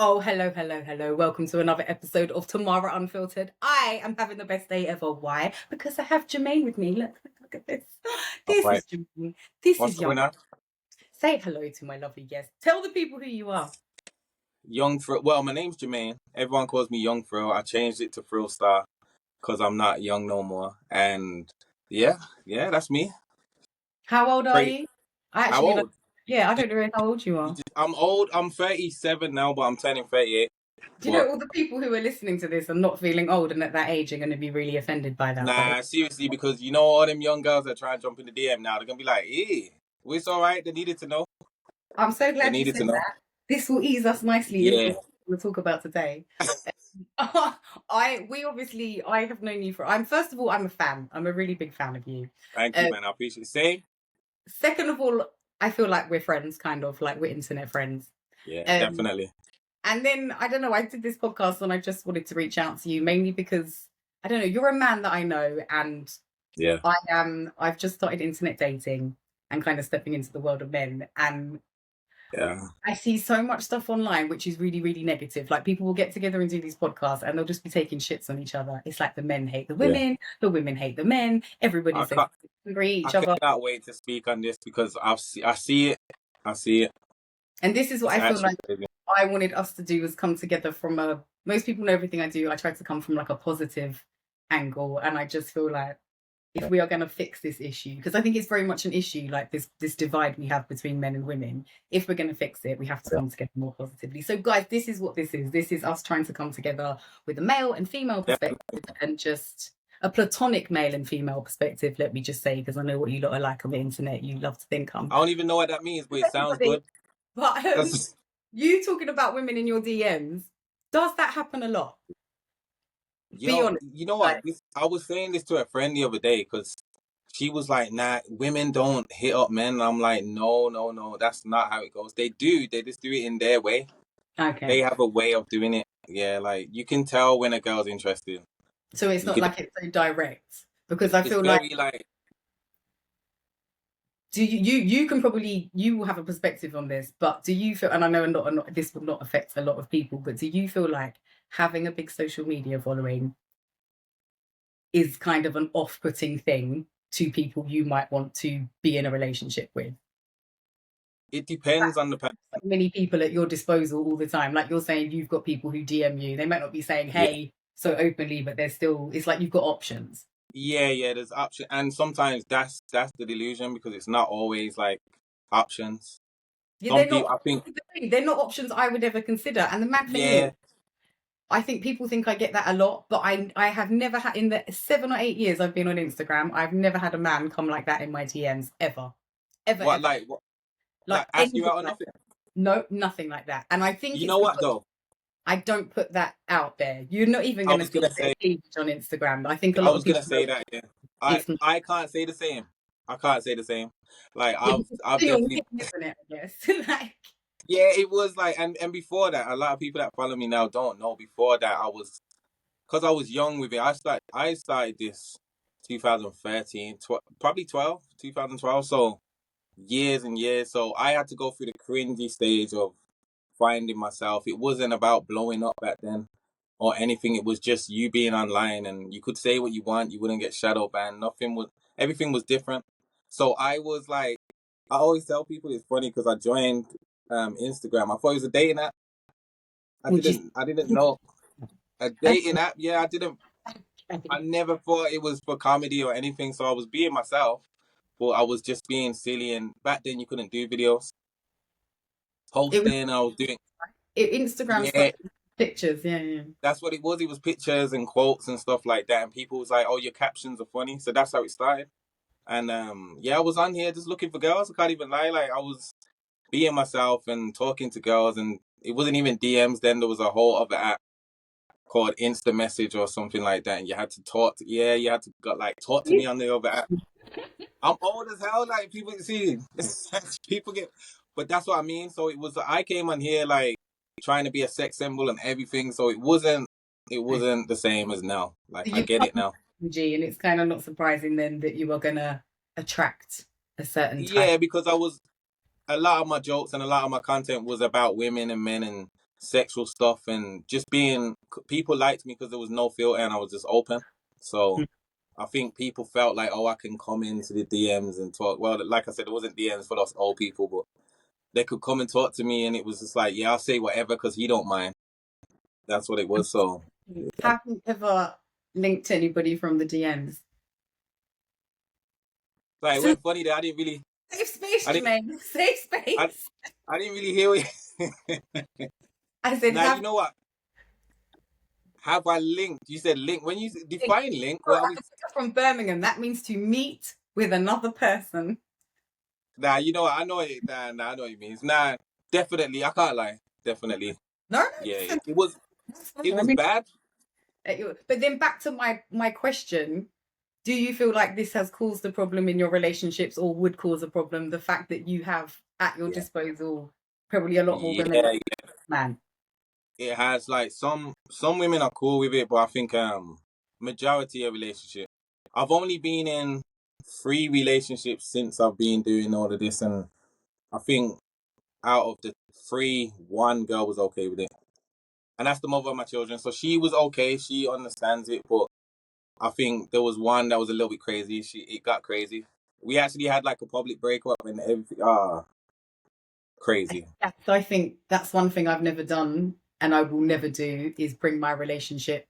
Oh, hello, hello, hello. Welcome to another episode of Tamara Unfiltered. I am having the best day ever. Why? Because I have Jermaine with me. Look at this. All This right. is Jermaine. This What's is young. going on? Say hello to my lovely guest. Tell the people who you are. Young Thrill. Well, my name's Jermaine. Everyone calls me Young Thrill. I changed it to Thrillstar because I'm not young no more. And yeah, that's me. How old are Pretty. you? I How actually, old? yeah, I don't know how old you are. I'm old. I'm 37 now, but I'm turning 38. Do you know all the people who are listening to this are not feeling old and at that age are going to be really offended by that? Nah, seriously, because you know all them young girls that try and jump in the DM now, they're gonna be like, "Eh, it's all right." They needed to know. I'm so They glad you needed to said know. that. This will ease us nicely into Yeah. what we'll talk about today. I have known you for. First of all, I'm a fan. I'm a really big fan of you. Thank you, man. I appreciate it. Same. Second of all, I feel like we're friends, kind of like we're internet friends. Yeah, Um, definitely. and then I don't know. I did this podcast and I just wanted to reach out to you mainly because I don't know. You're a man that I know, and Yeah. I've just started internet dating and kind of stepping into the world of men, and Yeah. I see so much stuff online which is really, really negative. Like people will get together and do these podcasts and they'll just be taking shits on each other. It's like the men hate the women hate the men, everybody's so angry at each other. I cannot wait to speak on this because I see it. I see it. And this is what It's I feel like crazy. I wanted us to do was come together from most people know everything I do. I try to come from like a positive angle. And I just feel like if we are going to fix this issue, because I think it's very much an issue, like this divide we have between men and women, if we're going to fix it, we have to come together more positively. So guys, this is what this is. This is us trying to come together with a male and female perspective and just a platonic male and female perspective, let me just say, because I know what you lot are like on the internet. You love to think I don't even know what that means, but it sounds good. But you talking about women in your DMs, does that happen a lot? Be honest. You know what? I was saying this to a friend the other day because she was like, "Nah, women don't hit up men." And I'm like, no, that's not how it goes. They do. They just do it in their way. Okay. They have a way of doing it. Yeah, like you can tell when a girl's interested. So it's not like it's so direct, because I feel like do you can probably, you will have a perspective on this, but do you feel, and I know this will not affect a lot of people, but do you feel like having a big social media following is kind of an off-putting thing to people you might want to be in a relationship with? It depends on the person. Many people at your disposal all the time. Like you're saying, you've got people who DM you. They might not be saying, hey, so openly, but they're still, it's like you've got options. Yeah, there's options. And sometimes that's the delusion because it's not always like options. Yeah, I think they're not options I would ever consider. And the mad thing is, I think people think I get that a lot, but I have never had, in the 7 or 8 years I've been on Instagram, I've never had a man come like that in my DMs ever. What? Like ask you out or nothing? No, nothing like that. And I think you know what though, I don't put that out there. You're not even going to see a page on Instagram. I think a lot of people. I was going to say that. Yeah, I can't say the same. I can't say the same. Like I've definitely. Isn't it, I guess. Like. Yeah, it was like, and before that, a lot of people that follow me now don't know. Before that, because I was young with it. I started this 2013, probably 2012. So years and years. So I had to go through the cringy stage of finding myself. It wasn't about blowing up back then or anything. It was just you being online and you could say what you want. You wouldn't get shadow banned. Everything was different. So I was like, I always tell people it's funny because I joined Instagram. I thought it was a dating app. I didn't know. A dating app? Yeah, I never thought it was for comedy or anything. So I was being myself, but I was just being silly. And back then you couldn't do videos. Posting, I was doing Instagram pictures, yeah. That's what it was. It was pictures and quotes and stuff like that. And people was like, "Oh, your captions are funny." So that's how it started. And I was on here just looking for girls. I can't even lie. Like I was being myself and talking to girls, and it wasn't even DMs. Then there was a whole other app called Insta Message or something like that, and you had to talk. You had to talk to me on the other app. I'm old as hell. Like people see, people get, but that's what I mean. So I came on here like trying to be a sex symbol and everything. So it wasn't the same as now. Like I get it now. And it's kind of not surprising then that you are gonna attract a certain type. Yeah, because a lot of my jokes and a lot of my content was about women and men, and sexual stuff and just being, people liked me because there was no filter and I was just open. So I think people felt like, oh, I can come into the DMs and talk. Well, like I said, it wasn't DMs for those old people, but they could come and talk to me, and it was just like, yeah, I'll say whatever because he don't mind. That's what it was. So, have you ever linked to anybody from the DMs? like, it went funny that I didn't really. Safe space, Jermaine. Safe space. I didn't really hear it. I said, now, you know what? Have I linked? You said link. When you define link, what are we... From Birmingham, that means to meet with another person. Nah, you know what? I know it. Nah, I know what it means. Nah, definitely. I can't lie. Definitely. No. Yeah, it was bad. But then back to my question. Do you feel like this has caused a problem in your relationships, or would cause a problem? The fact that you have at your disposal probably a lot more women than man. It has, like, some women are cool with it, but I think majority of relationship. I've only been in 3 relationships since I've been doing all of this, and I think out of the 3, 1 girl was okay with it, and that's the mother of my children. So she was okay, she understands it, but I think there was one that was a little bit crazy. It got crazy. We actually had like a public breakup and everything. Crazy. So I think that's one thing I've never done, and I will never do, is bring my relationship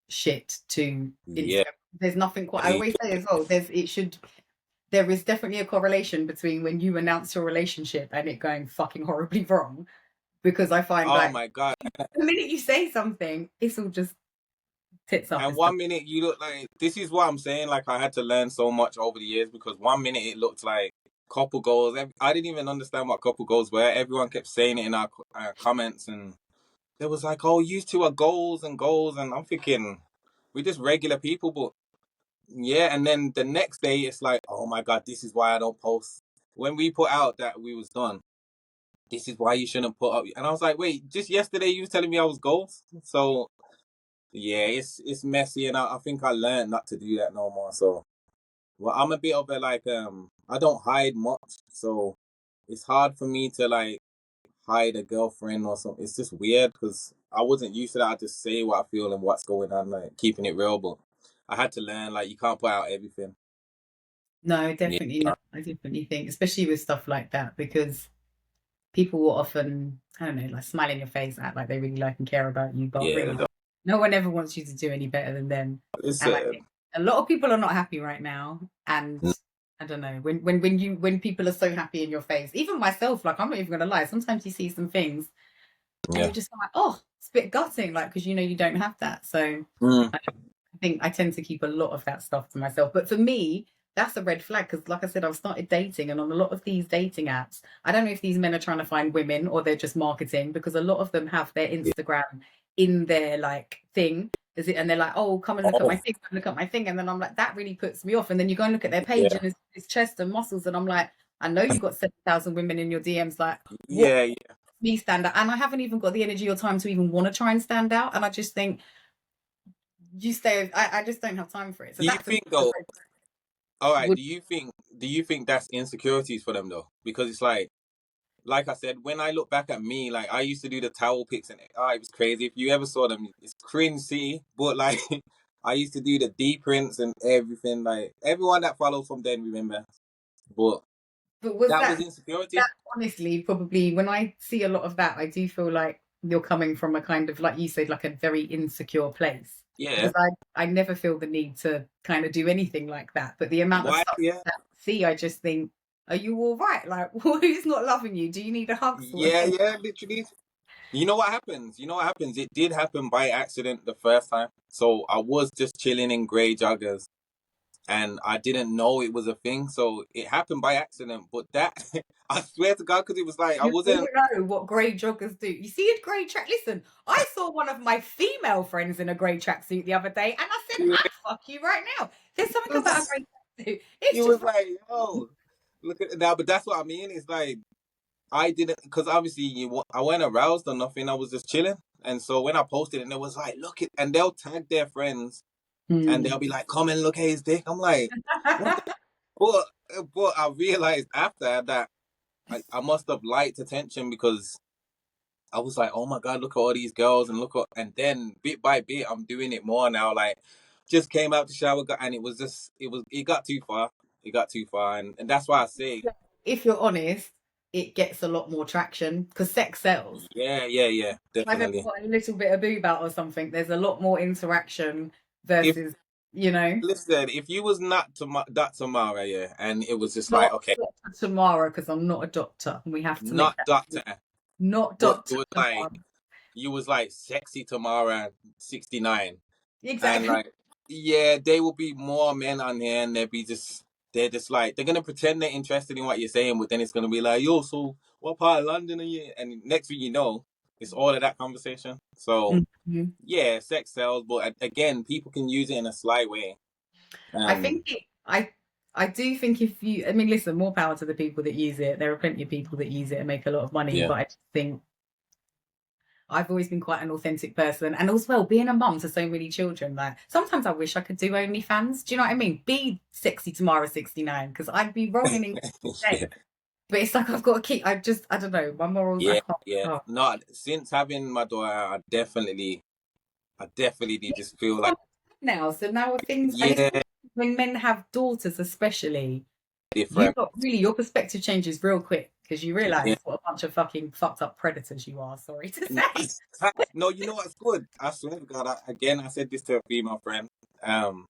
shit to Instagram. Yeah. There's nothing quite. I always say as well. There is definitely a correlation between when you announce your relationship and it going fucking horribly wrong, because I find my God, the minute you say something, it's all just tits up. And 1 minute you look like, this is what I'm saying. Like, I had to learn so much over the years, because 1 minute it looked like couple goals. I didn't even understand what couple goals were. Everyone kept saying it in our comments, and there was like, oh, you two are goals, and I'm thinking, we're just regular people. But yeah, and then the next day it's like, oh my God, this is why I don't post. When we put out that we was done, this is why you shouldn't put up. And I was like, wait, just yesterday you was telling me I was goals. So yeah, it's messy, and I think I learned not to do that no more. So, well, I'm a bit of a, like, I don't hide much, so it's hard for me to, like, hide a girlfriend or something. It's just weird because I wasn't used to that. I just say what I feel and what's going on, like, keeping it real. But I had to learn, like, you can't put out everything. No, definitely not. I definitely think, especially with stuff like that, because people will often, I don't know, like, smile in your face, act like they really like and care about you, but really, no one ever wants you to do any better than them. And I think a lot of people are not happy right now, and I don't know, when people are so happy in your face, even myself, like, I'm not even gonna lie, sometimes you see some things and you're just like, oh, it's a bit gutting, like, because you know you don't have that. So I think I tend to keep a lot of that stuff to myself. But for me, that's a red flag, because like I said, I've started dating, and on a lot of these dating apps, I don't know if these men are trying to find women or they're just marketing, because a lot of them have their Instagram in their, like, thing. And they're like, oh, come and look at my thing, look at my thing. And then I'm like, that really puts me off. And then you go and look at their page and it's chest and muscles. And I'm like, I know you've got 7,000 women in your DMs. Like, me stand out. And I haven't even got the energy or time to even want to try and stand out. And I just think, I just don't have time for it. So do you think though? All right. Do you think that's insecurities for them though? Because it's like I said, when I look back at me, like, I used to do the towel pics, and it was crazy. If you ever saw them, it's cringy. But like, I used to do the D prints and everything. Like, everyone that follows from then remember. But that was insecurity. That, honestly, probably when I see a lot of that, I do feel like you're coming from a kind of, like you said, like a very insecure place. Yeah. Because I never feel the need to kind of do anything like that. But the amount of stuff that I see, I just think, are you all right? Like, who's not loving you? Do you need a hug? Yeah, literally. You know what happens? It did happen by accident the first time. So I was just chilling in grey joggers, and I didn't know it was a thing. So it happened by accident. But that, I swear to God, because it was like, I wasn't... You don't know what grey joggers do. You see a grey track. Listen, I saw one of my female friends in a grey tracksuit the other day, and I said, I'd fuck you right now. There's something about a grey tracksuit. It was like, yo, look at it now. But that's what I mean. It's like, I didn't, because obviously I wasn't aroused or nothing. I was just chilling. And so when I posted it, and it was like, look it, and they'll tag their friends and they'll be like, come and look at his dick. I'm like, what? But I realized after that I must have liked attention, because I was like, oh my God, look at all these girls and then bit by bit, I'm doing it more now. Like, just came out the shower and it got too far. It got too far. And that's why I say, If you're honest, it gets a lot more traction because sex sells. yeah, I've ever definitely. got a little bit of boob out or something. There's a lot more interaction If, versus, you know, listen, if you was not that Tamara, yeah, and it was just like, not okay, Dr. Tamara because I'm not a doctor. We have to make not that doctor, not but Dr. you was like sexy Tamara 69. And Exactly. like, yeah, there will be more men on here, and they're just like they're gonna pretend they're interested in what you're saying, but then it's gonna be like, yo, so what part of London are you? And next thing you know, it's all of that conversation. So Mm-hmm. yeah, sex sells, but again, people can use it in a sly way. I think I do think if you, I mean, listen, more power to the people that use it. There are plenty of people that use it and make a lot of money, Yeah, but I just think I've always been quite an authentic person, and as well being a mum to so many children. Like sometimes I wish I could do OnlyFans. Do you know what I mean? Be sexy Tamara 69 because I'd be rolling in yeah, day. But it's like I've got to keep. I don't know. My morals. I yeah, can't. yeah. Oh. Not since having my daughter, I definitely just feel like Now, so now things. I used yeah, to, when men have daughters, especially, you different. got really your perspective changes real quick because you Yeah. realize what a bunch of fucking fucked up predators you are. Sorry to say. No, you know what's good? I swear to God, I said this to a female friend. Um,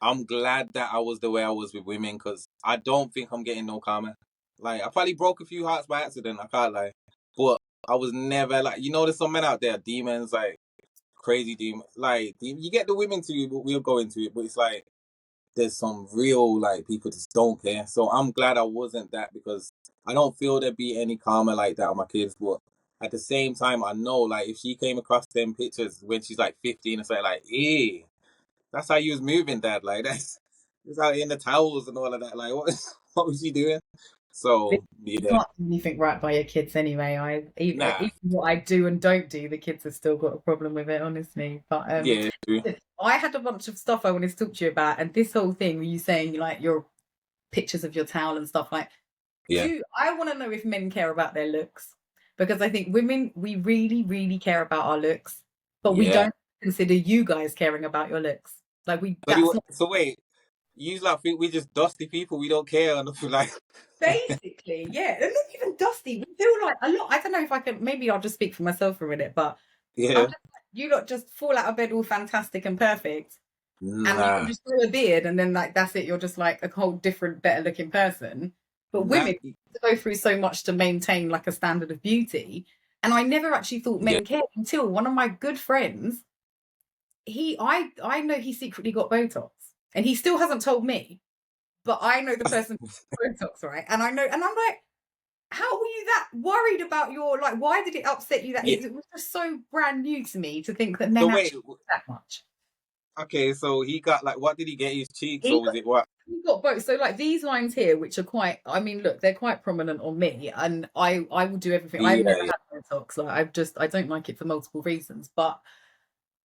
I'm glad that I was the way I was with women because I don't think I'm getting no karma. Like, I probably broke a few hearts by accident, I can't lie. But I was never like, there's some men out there, demons, like crazy demons. Like, you get the women to you, but we'll go into it. But it's like, there's some real like people just don't care. So I'm glad I wasn't that because I don't feel there'd be any karma like that on my kids. But at the same time, I know like if she came across them pictures when she's like 15 and say like, "Hey, that's how you was moving, Dad." Like that's just out in the towels and all of that. Like what? What was she doing? So You yeah, can't do anything right by your kids anyway. nah, Even what I do and don't do, the kids have still got a problem with it, honestly. But yeah, true. I had a bunch of stuff I wanted to talk to you about, and this whole thing were you saying like your pictures of your towel and stuff like Yeah, do I want to know if men care about their looks? Because I think women we really, really care about our looks, but we yeah. don't consider you guys caring about your looks. Like that's not So wait, you like think we just dusty people? We don't care or nothing like. basically, yeah. And not even dusty. We feel like a lot. I don't know if I can. Maybe I'll just speak for myself for a minute, but I'm Yeah, just like, you lot just fall out of bed all fantastic and perfect, and you can nah, just grow a beard, and then like that's it. You're just like a whole different, better looking person. But nah. women go through so much to maintain like a standard of beauty, and I never actually thought Yeah. men cared until one of my good friends. I know he secretly got Botox, and he still hasn't told me. But I know the person who got Botox, right? And I know, and I'm like, how were you that worried about your like? Why did it upset you that Yeah. it was just so brand new to me to think that So men wait, actually do that much? okay, so he got like, what did he get? His cheeks, He or was got, it what? he got both. So like these lines here, which are quite, I mean, look, they're quite prominent on me, and I will do everything. I've never Yeah, had Botox. Like I don't like it for multiple reasons, but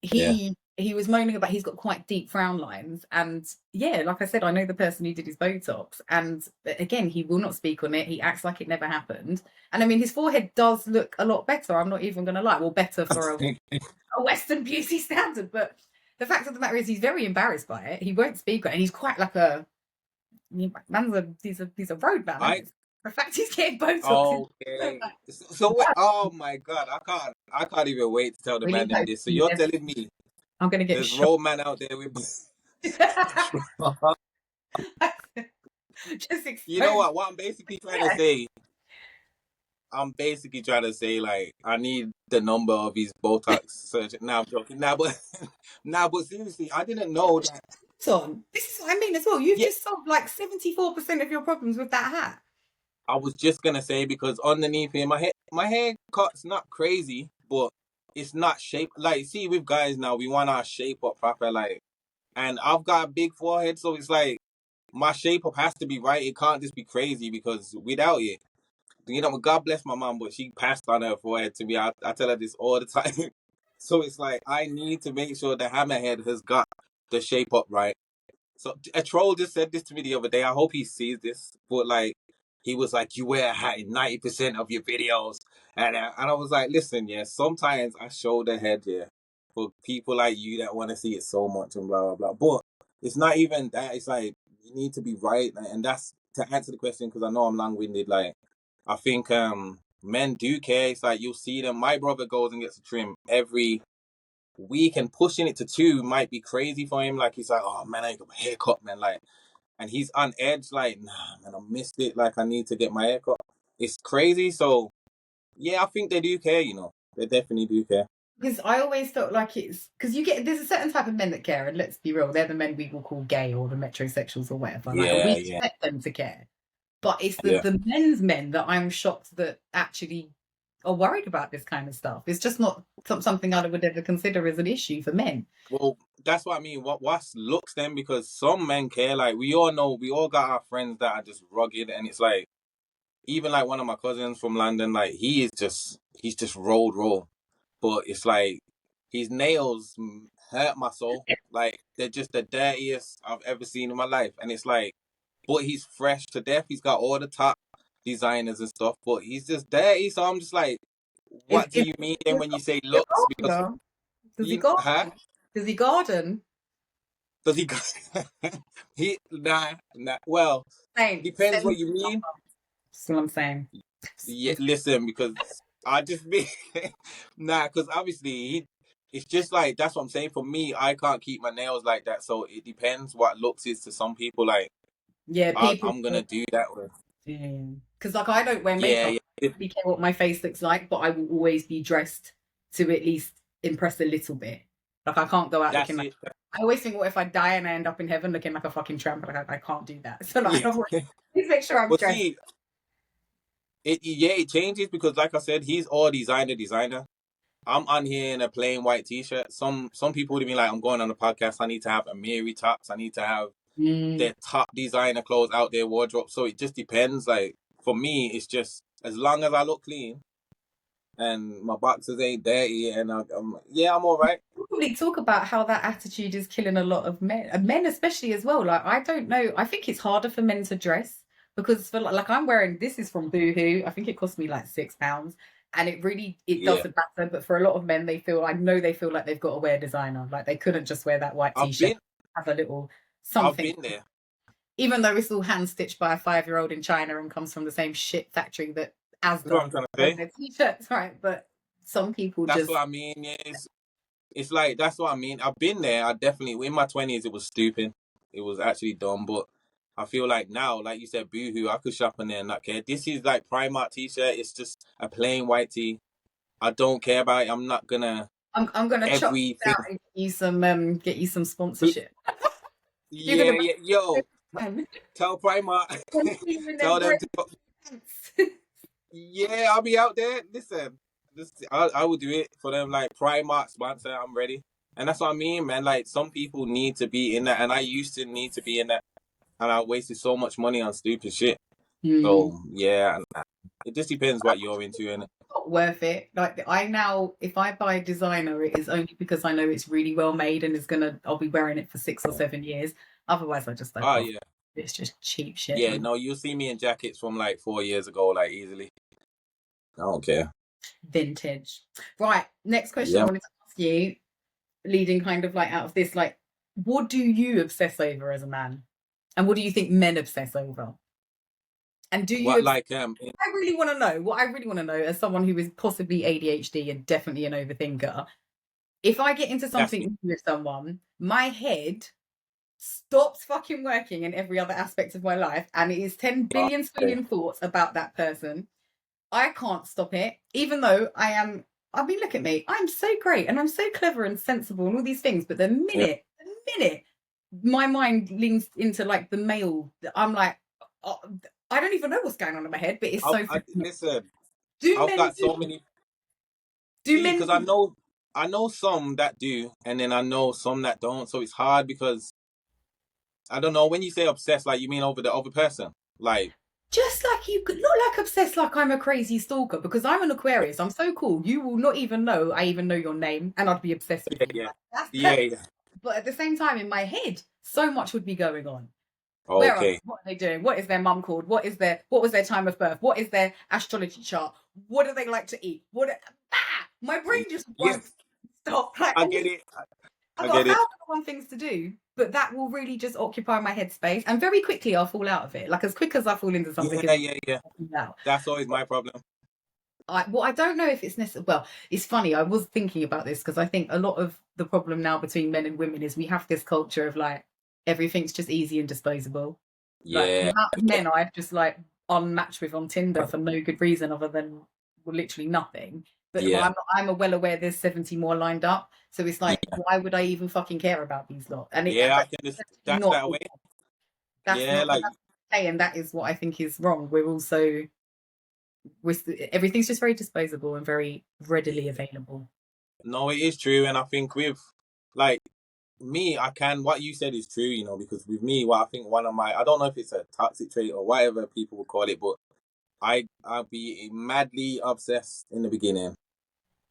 yeah, he was moaning about he's got quite deep frown lines, and yeah, like I said, I know the person who did his Botox, and again, he will not speak on it. He acts like it never happened, and I mean, his forehead does look a lot better. I'm not even going to lie. Well, better for a Western beauty standard, but the fact of the matter is, he's very embarrassed by it. He won't speak on it, and he's quite like a man's a he's a road man. I Isn't it? The fact he's getting Botox is okay. So wait, oh my God, I can't even wait to tell the really man them hope this. So you you're never. telling me I'm going to get there's shot. road man out there with. Just You know expose. what? What I'm basically trying to say like I need the number of his Botox surgeon. Now I'm joking. Now, but now, but seriously, I didn't know that. On. This is what I mean as well. You've Yeah, just solved like 74% of your problems with that hat. I was just gonna say because underneath here, my hair cut's not crazy, but it's not shaped like. See, with guys now, we want our shape up proper, like, and I've got a big forehead, so it's like my shape up has to be right. It can't just be crazy because without it, God bless my mom, but she passed on her forehead to me. I tell her this all the time. So it's like I need to make sure the hammerhead has got the shape up right. So a troll just said this to me the other day. I hope he sees this, but like he was like, you wear a hat in 90% of your videos. And I was like, listen, yeah, sometimes I show the head here for people like you that want to see it so much and blah, blah, blah. But it's not even that. It's like, you need to be right. And that's to answer the question, because I know I'm long-winded. Like, I think men do care. It's like, you'll see them. My brother goes and gets a trim every week, and pushing it to 2 might be crazy for him. Like, he's like, oh man, I ain't got my haircut, man. Like, and he's on edge, like, nah, man, I missed it. Like, I need to get my haircut. It's crazy. So, yeah, I think they do care, you know. They definitely do care. Because I always felt like it's because there's a certain type of men that care, and let's be real, they're the men we will call gay or the metrosexuals or whatever. Like, and we expect them to care, but it's the men's men that I'm shocked that actually are worried about this kind of stuff. It's just not something I would ever consider as an issue for men. Well, that's what I mean. What's looks then, because some men care. Like, we all know, we all got our friends that are just rugged, and it's like, even like one of my cousins from London, like, he's just roll. But it's like, his nails hurt my soul. Like, they're just the dirtiest I've ever seen in my life. And it's like, but he's fresh to death. He's got all the top designers and stuff, but he's just dirty. So I'm just like, what do you mean then when you say looks? Because does he garden? Huh? Does he garden? Does he? Nah. Well, depends what you mean. That's what I'm saying. Yeah, listen, because I just mean because obviously it's just like, that's what I'm saying. For me, I can't keep my nails like that, so it depends what looks is to some people. Like, yeah, I'm gonna do that with. Yeah, because like, I don't wear makeup. I don't really care what my face looks like, but I will always be dressed to at least impress a little bit. Like, I can't go out looking like. I always think, what if I die and I end up in heaven looking like a fucking tramp? Like, I can't do that. So like, please make sure I'm dressed. See, it changes, because like I said, he's all designer. I'm on here in a plain white t-shirt. Some people would be like, I'm going on a podcast, I need to have a Mary tops, I need to have their top designer clothes out their wardrobe. So it just depends. Like, for me, it's just, as long as I look clean and my boxes ain't dirty, and I'm all right. We talk about how that attitude is killing a lot of men especially as well. Like, I don't know, I think it's harder for men to dress, because for like I'm wearing, this is from Boohoo. I think it cost me like £6, and it doesn't matter. But for a lot of men, they feel like they've got to wear designer. Like, they couldn't just wear that white t-shirt. Have a little something. I've been there. Even though it's all hand stitched by a 5-year-old in China and comes from the same shit factory that Asda their t-shirts, right? But some people that's what I mean. Yeah, it's like, that's what I mean. I've been there. I definitely, in my 20s, it was stupid. It was actually dumb. But I feel like now, like you said, Boohoo, I could shop in there and not care. This is like Primark t-shirt. It's just a plain white tee. I don't care about it. I'm not gonna. I'm gonna chop you out and get you some sponsorship. Yeah, yo. Tell Primark. Tell them to. Yeah, I'll be out there. Listen, I will do it for them. Like, Primark sponsor, I'm ready. And that's what I mean, man. Like, some people need to be in that, and I used to need to be in that, and I wasted so much money on stupid shit. So yeah, it just depends what you're into, innit? Not worth it. Like, if I buy designer, it is only because I know it's really well made and I'll be wearing it for 6 or 7 years. Otherwise, I just don't. Oh yeah, it's just cheap shit. Yeah, no, you'll see me in jackets from like 4 years ago, like, easily. I don't care. Vintage. Right. Next question I wanted to ask you, leading kind of like out of this, like, what do you obsess over as a man? And what do you think men obsess over? And do you I really want to know, what I really want to know, as someone who is possibly ADHD and definitely an overthinker, if I get into something with someone, my head stops fucking working in every other aspect of my life, and it is 10 billion thoughts about that person. I can't stop it, even though I mean, look at me, I'm so great and I'm so clever and sensible and all these things, but the minute my mind leans into like the male, I'm like, I don't even know what's going on in my head, but it's listen, I've got so many. Because I know some that do, and then I know some that don't. So it's hard, because I don't know, when you say obsessed, like, you mean over the other person, like. Just like, you could not like obsessed like I'm a crazy stalker, because I'm an Aquarius. I'm so cool. You will not even know I even know your name, and I'd be obsessed with you. Yeah. But at the same time, in my head, so much would be going on. Where are they? Okay. What are they doing? What is their mum called? What was their time of birth? What is their astrology chart? What do they like to eat? My brain just won't Yes, stop. Like, I and get it. I've I got a get it. thousand and one things to do, but that will really just occupy my headspace, and very quickly I'll fall out of it. Like as quick as I fall into something, Yeah, yeah, yeah. I'll fall out. That's always my problem. I don't know if it's necessary. Well, it's funny. I was thinking about this because I think a lot of the problem now between men and women is we have this culture of like everything's just easy and disposable. Like the Yeah, amount of men I've just like unmatched with on Tinder for no good reason other than well, literally nothing. But yeah, I'm well aware there's 70 more lined up. So it's like, yeah, why would I even fucking care about these lot? And yeah. I that's can just that's not that way. that's Yeah, not like that's saying that is what I think is wrong. Everything's just very disposable and very readily available. no, it is true, and I think with like me, I can. What you said is true, you know, because with me, what I think one of my, I don't know if it's a toxic trait or whatever people would call it, but I'll be madly obsessed in the beginning,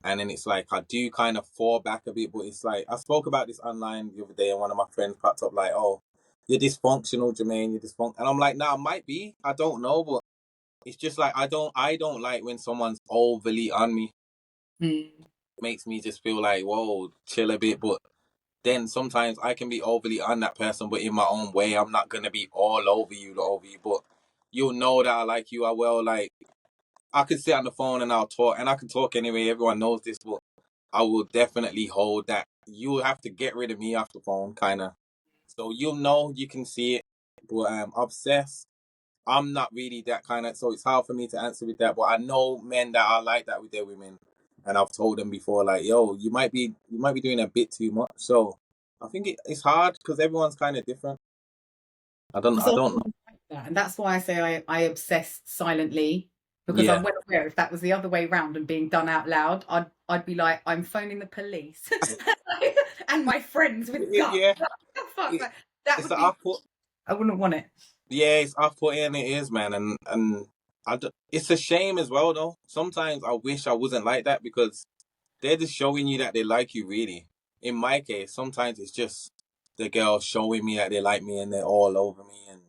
and then it's like I do kind of fall back a bit, but it's like I spoke about this online the other day, and one of my friends popped up like, "Oh, you're dysfunctional, Jermaine. You're dysfunctional," and I'm like, "Nah, I might be. I don't know, but it's just like I don't like when someone's overly on me. Mm. Makes me just feel like, whoa, chill a bit, but." Then sometimes I can be overly on that person, but in my own way, I'm not gonna be all over you. But you'll know that I like you. I will like. I could sit on the phone and I'll talk, and I can talk anyway. Everyone knows this, but I will definitely hold that. You'll have to get rid of me off the phone, kind of. So you'll know, you can see it. But obsessed, I'm not really that kind of. So it's hard for me to answer with that. But I know men that are like that with their women, and I've told them before, like, yo, you might be doing a bit too much. So I think it's hard because everyone's kind of different. Because I I don't know. wouldn't like that. And that's why I say I obsess silently because I'm Yeah, well aware if that was the other way round and being done out loud, I'd be like, I'm phoning the police and my friends with guns. yeah. What the fuck? It, Like, that it's would an be off put. I wouldn't want it. Yeah, it's off putting. It is, man, and it's a shame as well, though. Sometimes I wish I wasn't like that because they're just showing you that they like you, really. In my case, sometimes it's just the girl showing me that they like me and they're all over me, and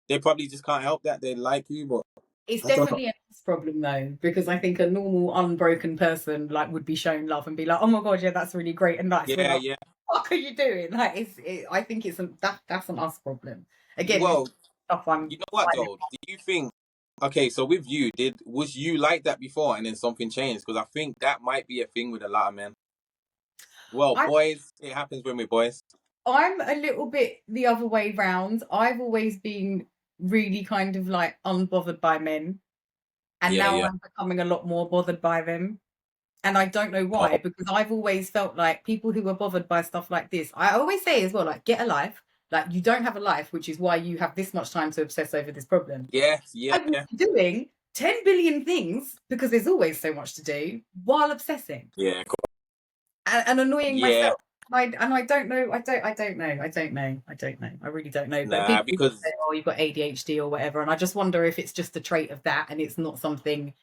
they probably just can't help that they like you, but It's I don't know. definitely a us problem though, because I think a normal unbroken person like would be shown love and be like, oh my god, yeah, that's really great and nice. We're Yeah, like, yeah. what the fuck are you doing? Like, I think that's an us problem. Again, this Well, stuff I'm you know what finding. though? Do you think? Okay, so with you, did was you like that before, and then something changed? Because I think that might be a thing with a lot of men. Well, I boys, it happens when we're boys. I'm a little bit the other way round. I've always been really kind of like unbothered by men, and Yeah, now yeah. I'm becoming a lot more bothered by them. And I don't know Oh, why, because I've always felt like people who are bothered by stuff like this, I always say as well, like, get a life. Like, you don't have a life, which is why you have this much time to obsess over this problem. yes, yeah, I would yeah, be doing 10 billion things because there's always so much to do while obsessing yeah, and annoying yeah. myself. I don't know. I really don't know. But Nah, people say, because oh, you've got ADHD or whatever. And I just wonder if it's just a trait of that and it's not something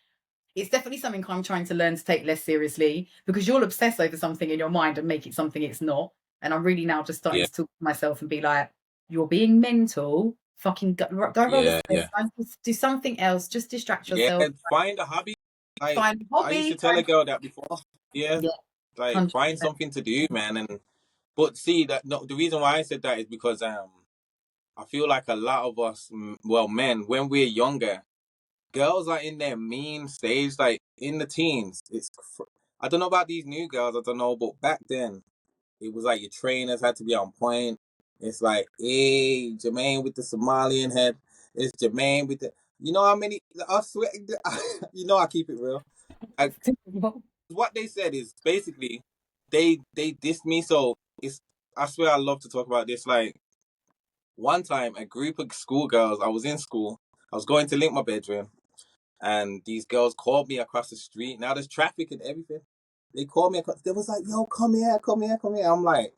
it's definitely something I'm trying to learn to take less seriously because you'll obsess over something in your mind and make it something it's not. And I'm really now just starting yeah, to talk to myself and be like, you're being mental. Fucking go roller yeah, skates, yeah, do something else, just distract yeah. yourself, Find a hobby. Like find a I used to hobby, tell a girl that before. Yeah, yeah, like find 100%. something to do, man. And but see that no, the reason why I said that is because I feel like a lot of us, well, men, when we're younger, girls are in their mean stage, like in the teens. I don't know about these new girls. I don't know, but back then it was like your trainers had to be on point. It's like, hey, Jermaine with the Somalian head. It's Jermaine with the. You know how many? I swear, you know I keep it real. I, what they said is basically they dissed me. So it's I swear I love to talk about this. Like one time, a group of schoolgirls. I was in school. I was going to link my bedroom, and these girls called me across the street. Now there's traffic and everything. They called me across. They was like, "Yo, come here, come here, come here." I'm like,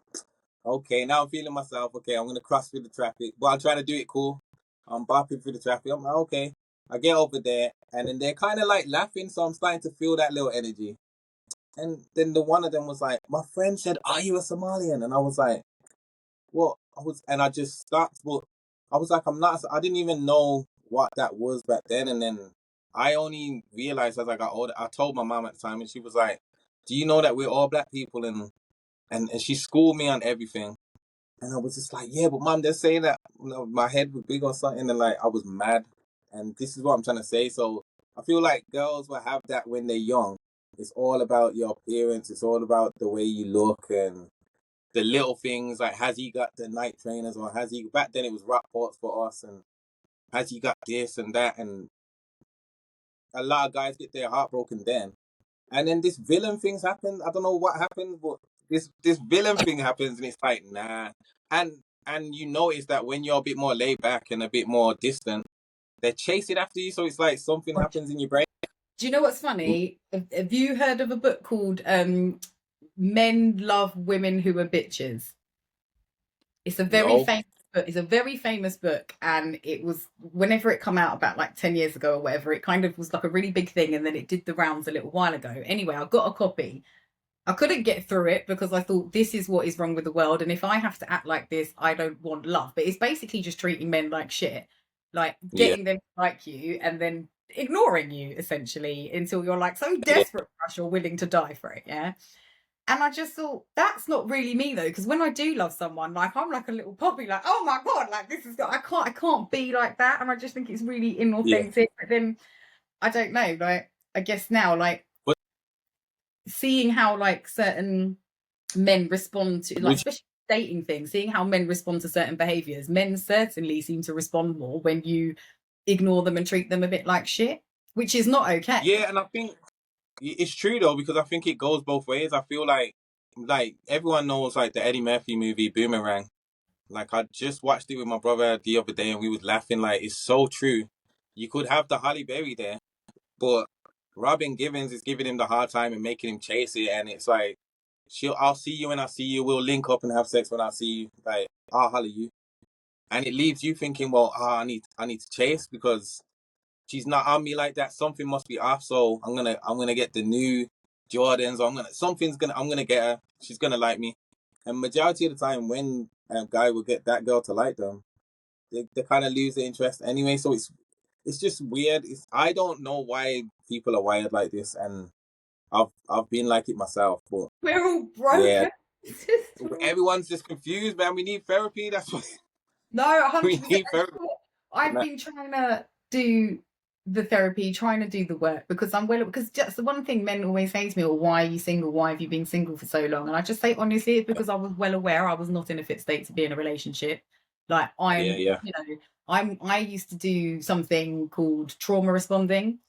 okay, now I'm feeling myself. Okay, I'm gonna cross through the traffic, but I'm trying to do it cool. I'm bopping through the traffic. I'm like, okay. I get over there, and then they're kind of like laughing, so I'm starting to feel that little energy. And then the one of them was like, "My friend said, are you a Somalian?" And I was like, "What?" And I just stopped, but I was like, I didn't even know what that was back then. And then I only realized as I got older. I told my mom at the time, and she was like, "Do you know that we're all black people?" And she schooled me on everything. And I was just like, "Yeah, but mom, they're saying that my head was big or something," and like I was mad. And this is what I'm trying to say. So I feel like girls will have that when they're young. It's all about your appearance. It's all about the way you look and the little things, like has he got the night trainers, or has he, back then it was Rockports for us, and has he got this and that, and a lot of guys get their heart broken then. And then this villain things happen. I don't know what happened, but this villain thing happens, and it's like, nah. And you notice that when you're a bit more laid back and a bit more distant, they're chasing after you. So it's like something happens in your brain. Do you know what's funny? Have you heard of a book called Men Love Women Who Are Bitches? It's a very No. famous book. It's a very famous book, and it was, whenever it come out about like 10 years ago or whatever, it kind of was like a really big thing, and then it did the rounds a little while ago. Anyway, I got a copy. I couldn't get through it because I thought this is what is wrong with the world, and if I have to act like this, I don't want love. But it's basically just treating men like shit, like Yeah. getting them to like you and then ignoring you essentially until you're like so desperate for us, you're willing to die for it. Yeah. And I just thought that's not really me though, because when I do love someone, like I'm like a little puppy, like oh my god, like this is, I can't be like that, and I just think it's really inauthentic. Yeah. But then I don't know, like I guess now, like But seeing how like certain men respond to, like especially dating things, seeing how men respond to certain behaviors, men certainly seem to respond more when you ignore them and treat them a bit like shit, which is not okay. yeah, and I think it's true though, because I think it goes both ways. I feel like everyone knows like the Eddie Murphy movie Boomerang. Like I just watched it with my brother the other day, and we was laughing. Like it's so true. You could have the Halle Berry there, but Robin Givens is giving him the hard time and making him chase it, and it's like I'll see you when I see you. We'll link up and have sex when I see you. Like I'll holler you, and it leaves you thinking, well, I need to chase because she's not on me like that. Something must be off. So I'm gonna get the new Jordans. Or I'm gonna get her. She's gonna like me. And majority of the time, when a guy will get that girl to like them, they kind of lose their interest anyway. So it's just weird. I don't know why people are wired like this, and I've been like it myself. But We're all broken. yeah, everyone's just confused, man. We need therapy. That's what No, we 100%. need therapy. I've been trying to do the therapy, trying to do the work, because because just the one thing men always say to me, well, why are you single? Why have you been single for so long? And I just say, honestly, it's because I was well aware I was not in a fit state to be in a relationship. Like Yeah. I used to do something called trauma responding.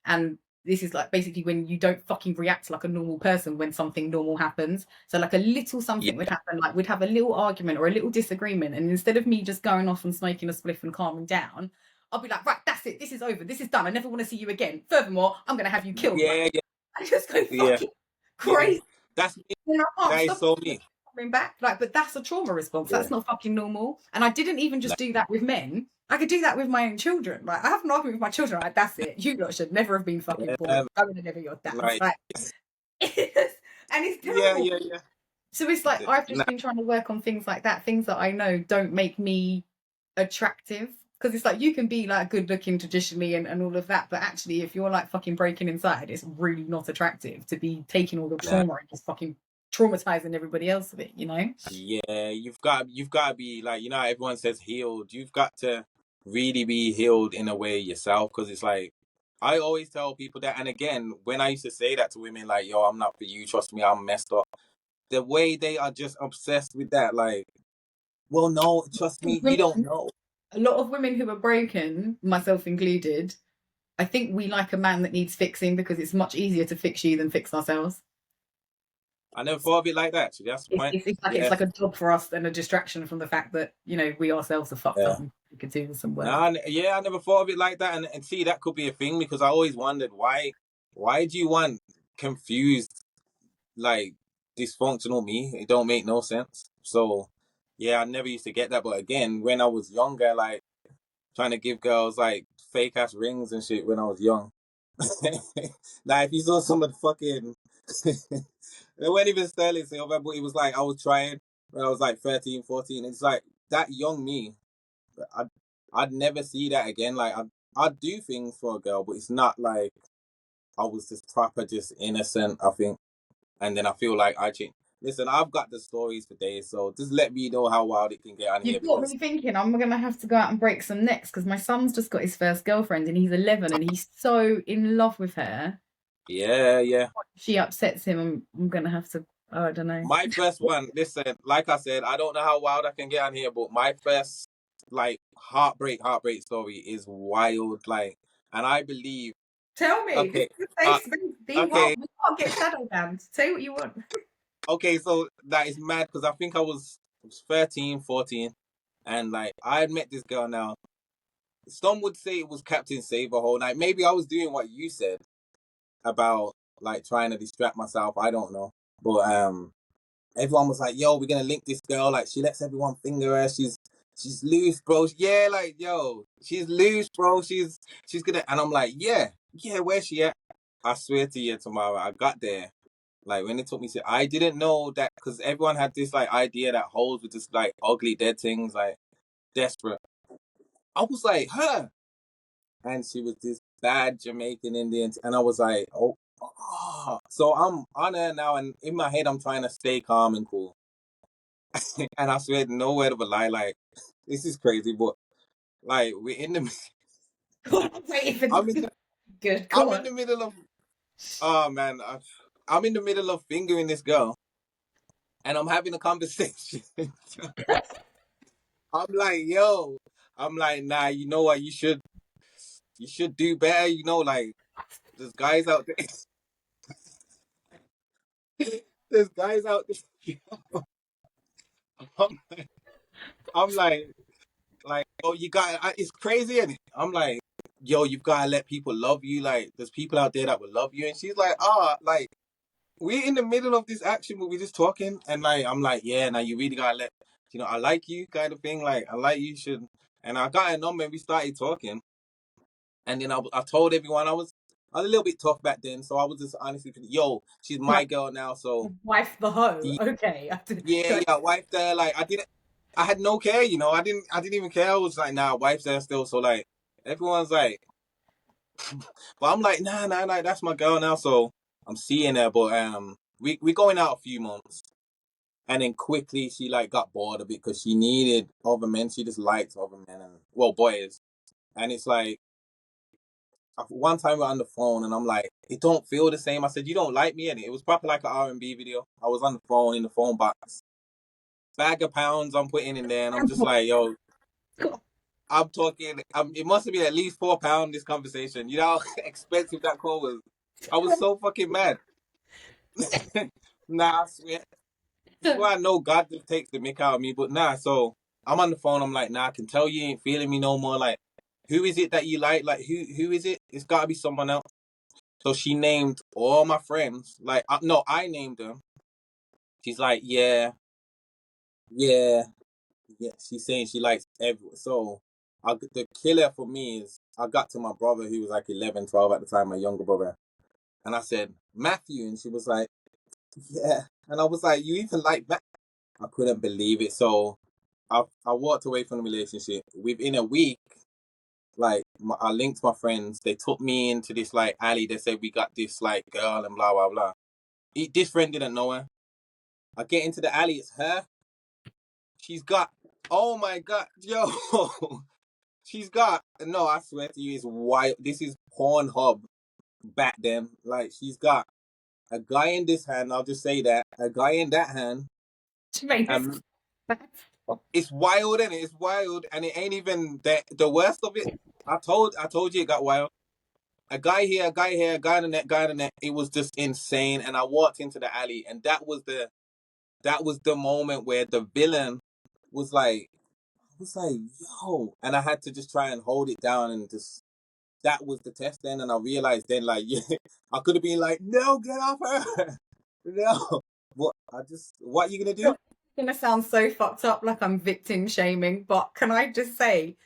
And this is like basically when you don't fucking react like a normal person when something normal happens. So like a little something would happen, like we'd have a little argument or a little disagreement, and instead of me just going off and smoking a spliff and calming down, I'll be like, right, that's it, this is over, this is done, I never want to see you again. Furthermore, I'm gonna have you killed. Yeah. I just go fucking crazy. That's me. And I can't That is stop so me. coming back. Like, but that's a trauma response. That's not fucking normal. And I didn't even just do that with men. I could do that with my own children. Like, I have an argument with my children. Like, that's it. You lot should never have been fucking born. Go in and never your dads. Like, and it's terrible. Yeah. So it's like I've just been trying to work on things like that, things that I know don't make me attractive. Because it's like you can be like good looking traditionally and all of that, but actually if you're like fucking breaking inside, it's really not attractive to be taking all the trauma and just fucking traumatizing everybody else with it, you know? Yeah, you've got to be like, everyone says healed. You've got to really be healed in a way yourself, because it's like I always tell people that. And again, when I used to say that to women, like, yo, I'm not for you, trust me, I'm messed up, the way they are just obsessed with that, like, well, no, trust me, you don't know. A lot of women who are broken, myself included, I think we like a man that needs fixing because it's much easier to fix you than fix ourselves. I never thought of it like that, actually. That's the point. It's like a job for us and a distraction from the fact that, we ourselves are fucked up and we could do with some work. I never thought of it like that. And see, that could be a thing, because I always wondered why do you want confused, like, dysfunctional me? It don't make no sense. So yeah, I never used to get that. But again, when I was younger, like trying to give girls like fake ass rings and shit when I was young. Like if you saw some of the fucking they weren't even sterling silver, but it was like I was trying when I was like 13, 14. It's like that young me I'd never see that again. Like I'd do things for a girl, but it's not like I was just proper, just innocent, I think. And then I feel like I changed. Listen, I've got the stories for days, so just let me know how wild it can get on here, You've got because me thinking I'm gonna have to go out and break some necks because my son's just got his first girlfriend and he's 11 and he's so in love with her. yeah. She upsets him. I'm gonna have to. Oh, I don't know. My first one, listen, like I said, I don't know how wild I can get on here, but my first like heartbreak story is wild. Like, and I believe, Tell me. This okay, is a safe space. Be okay, wild. We can't get shadow banned. Say what you want. okay. So that is mad because I think I was 13, 14, and like I had met this girl now. Some would say it was Captain Save a whole night. Maybe I was doing what you said about like trying to distract myself. I don't know, but everyone was like, "Yo, we're gonna link this girl. Like, she lets everyone finger her. She's loose, bro. Yeah, like, yo, she's loose, bro. She's gonna." And I'm like, "Yeah, where's she at?" I swear to you, Tamara, I got there. Like when they took me to, I didn't know that because everyone had this like idea that hoes were just like ugly dead things, like desperate. I was like, her, and she was this bad Jamaican Indian, and I was like, oh. So I'm on her now, and in my head, I'm trying to stay calm and cool. And I swear, no word of a lie. Like, this is crazy, but like, we're in the. Wait for I'm in this. the. Good. Go I'm in on. the middle of. Oh man, I'm in the middle of fingering this girl, and I'm having a conversation. I'm like, yo. I'm like, nah. You know what? You should do better. You know, like, there's guys out there. There's guys out there. I'm like, I'm like, oh, you got it's crazy, and I'm like, yo, you've got to let people love you. Like, there's people out there that will love you, and she's like, like we're in the middle of this action, but we're just talking, and like, I'm like, yeah, now you really gotta let, I like you, kind of thing. Like, I like you, should, and I got a number, and we started talking, and then I told everyone I was a little bit tough back then, so I was just honestly, yo, she's my girl now, so Wife the hoe. Okay. yeah, wife there, like I had no care, I didn't even care. I was like, nah, wife's there still. So like everyone's like, but I'm like, nah, that's my girl now. So I'm seeing her, but we going out a few months, and then quickly she like got bored a bit because she needed other men. She just liked other men and boys, and it's like one time we're on the phone and I'm like, it don't feel the same. I said, you don't like me, and it was probably like an R&B video. I was on the phone in the phone box, bag of pounds I'm putting in there, and I'm just like, yo. I'm talking. It must have been at least £4 this conversation. You know how expensive that call was. I was so fucking mad. Nah, I swear. This is why I know God just takes the mick out of me. But nah, so I'm on the phone. I'm like, nah, I can tell you ain't feeling me no more. Like, who is it that you like? Like, who is it? It's got to be someone else. So she named all my friends. Like, no, I named them. She's like, yeah, yeah. She's saying she likes everyone. So the killer for me is I got to my brother who was like 11, 12 at the time, my younger brother. And I said, Matthew. And she was like, yeah. And I was like, you even like that? I couldn't believe it. So I walked away from the relationship. Within a week, like I linked my friends. They took me into this like alley. They said, we got this like girl and blah, blah, blah. This friend didn't know her. I get into the alley. It's her. She's got, oh my God, yo. She's got, no, I swear to you, it's wild. This is Pornhub back then. Like, she's got a guy in this hand, I'll just say that, a guy in that hand. Jermaine, It's wild, and it's wild, and it ain't even the worst of it. I told you it got wild. A guy here, a guy here, a guy in the net, guy in the net. It was just insane. And I walked into the alley, and that was the moment where the villain was like, yo, and I had to just try and hold it down, and just that was the test then. And I realized then, like, yeah, I could have been like, no, get off her. No. What you gonna do? it's gonna sound so fucked up, like I'm victim shaming, but can I just say,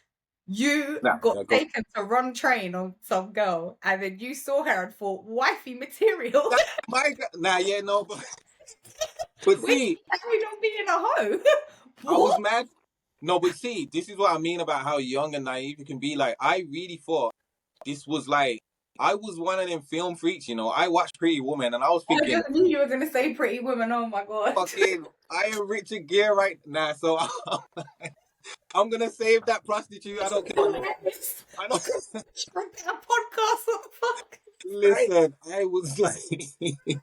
you got Go. taken to run train on some girl, and then you saw her and thought, wifey material. My God. Nah, yeah, no, but see, We're not being a hoe. I was mad. No, but see, this is what I mean about how young and naive you can be. Like, I really thought this was like, I was one of them film freaks, you know. I watched Pretty Woman and I was I thinking, just knew you were gonna say Pretty Woman. Oh my god. fucking, I am Richard Gere right now, so I'm gonna save that prostitute. I don't care. I don't Shrunk a podcast. What the fuck? Sorry. listen. I was like,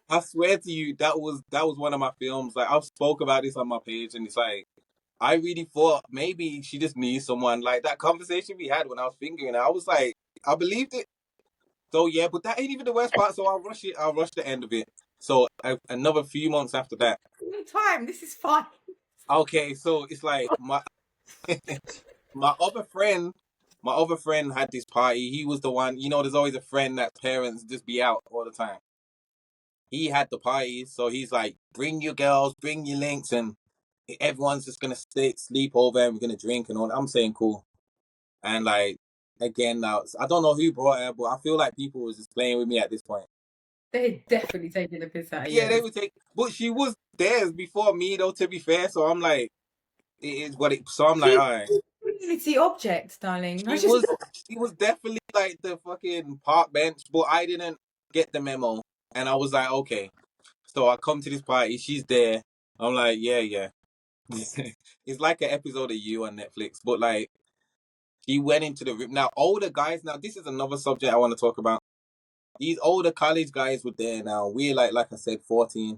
I swear to you, that was one of my films. Like, I've spoke about this on my page, and it's like, I really thought maybe she just needs someone. Like that conversation we had when I was fingering her, I was like, I believed it. So yeah, but that ain't even the worst part. So I'll rush it. I'll rush the end of it. So another few months after that. Time. This is fine. Okay, so it's like my other friend, my other friend had this party. He was the one. You know, there's always a friend that parents just be out all the time. He had the party, so he's like, bring your girls, bring your links, and everyone's just gonna sleep over, and we're gonna drink and all. I'm saying cool. And like again now, I don't know who brought her, but I feel like people was just playing with me at this point. They're definitely taking a piss out of Yeah, they you. would take, but she was theirs before me though. To be fair, so I'm like, it is what it. So I'm like, all right. Community object, darling. I She just was, she was definitely like the fucking park bench, but I didn't get the memo, and I was like, okay. So I come to this party, she's there. I'm like, yeah, yeah. It's like an episode of You on Netflix, but like he went into the room. Now, older guys, now this is another subject I want to talk about. These older college guys were there now. We're like I said, 14.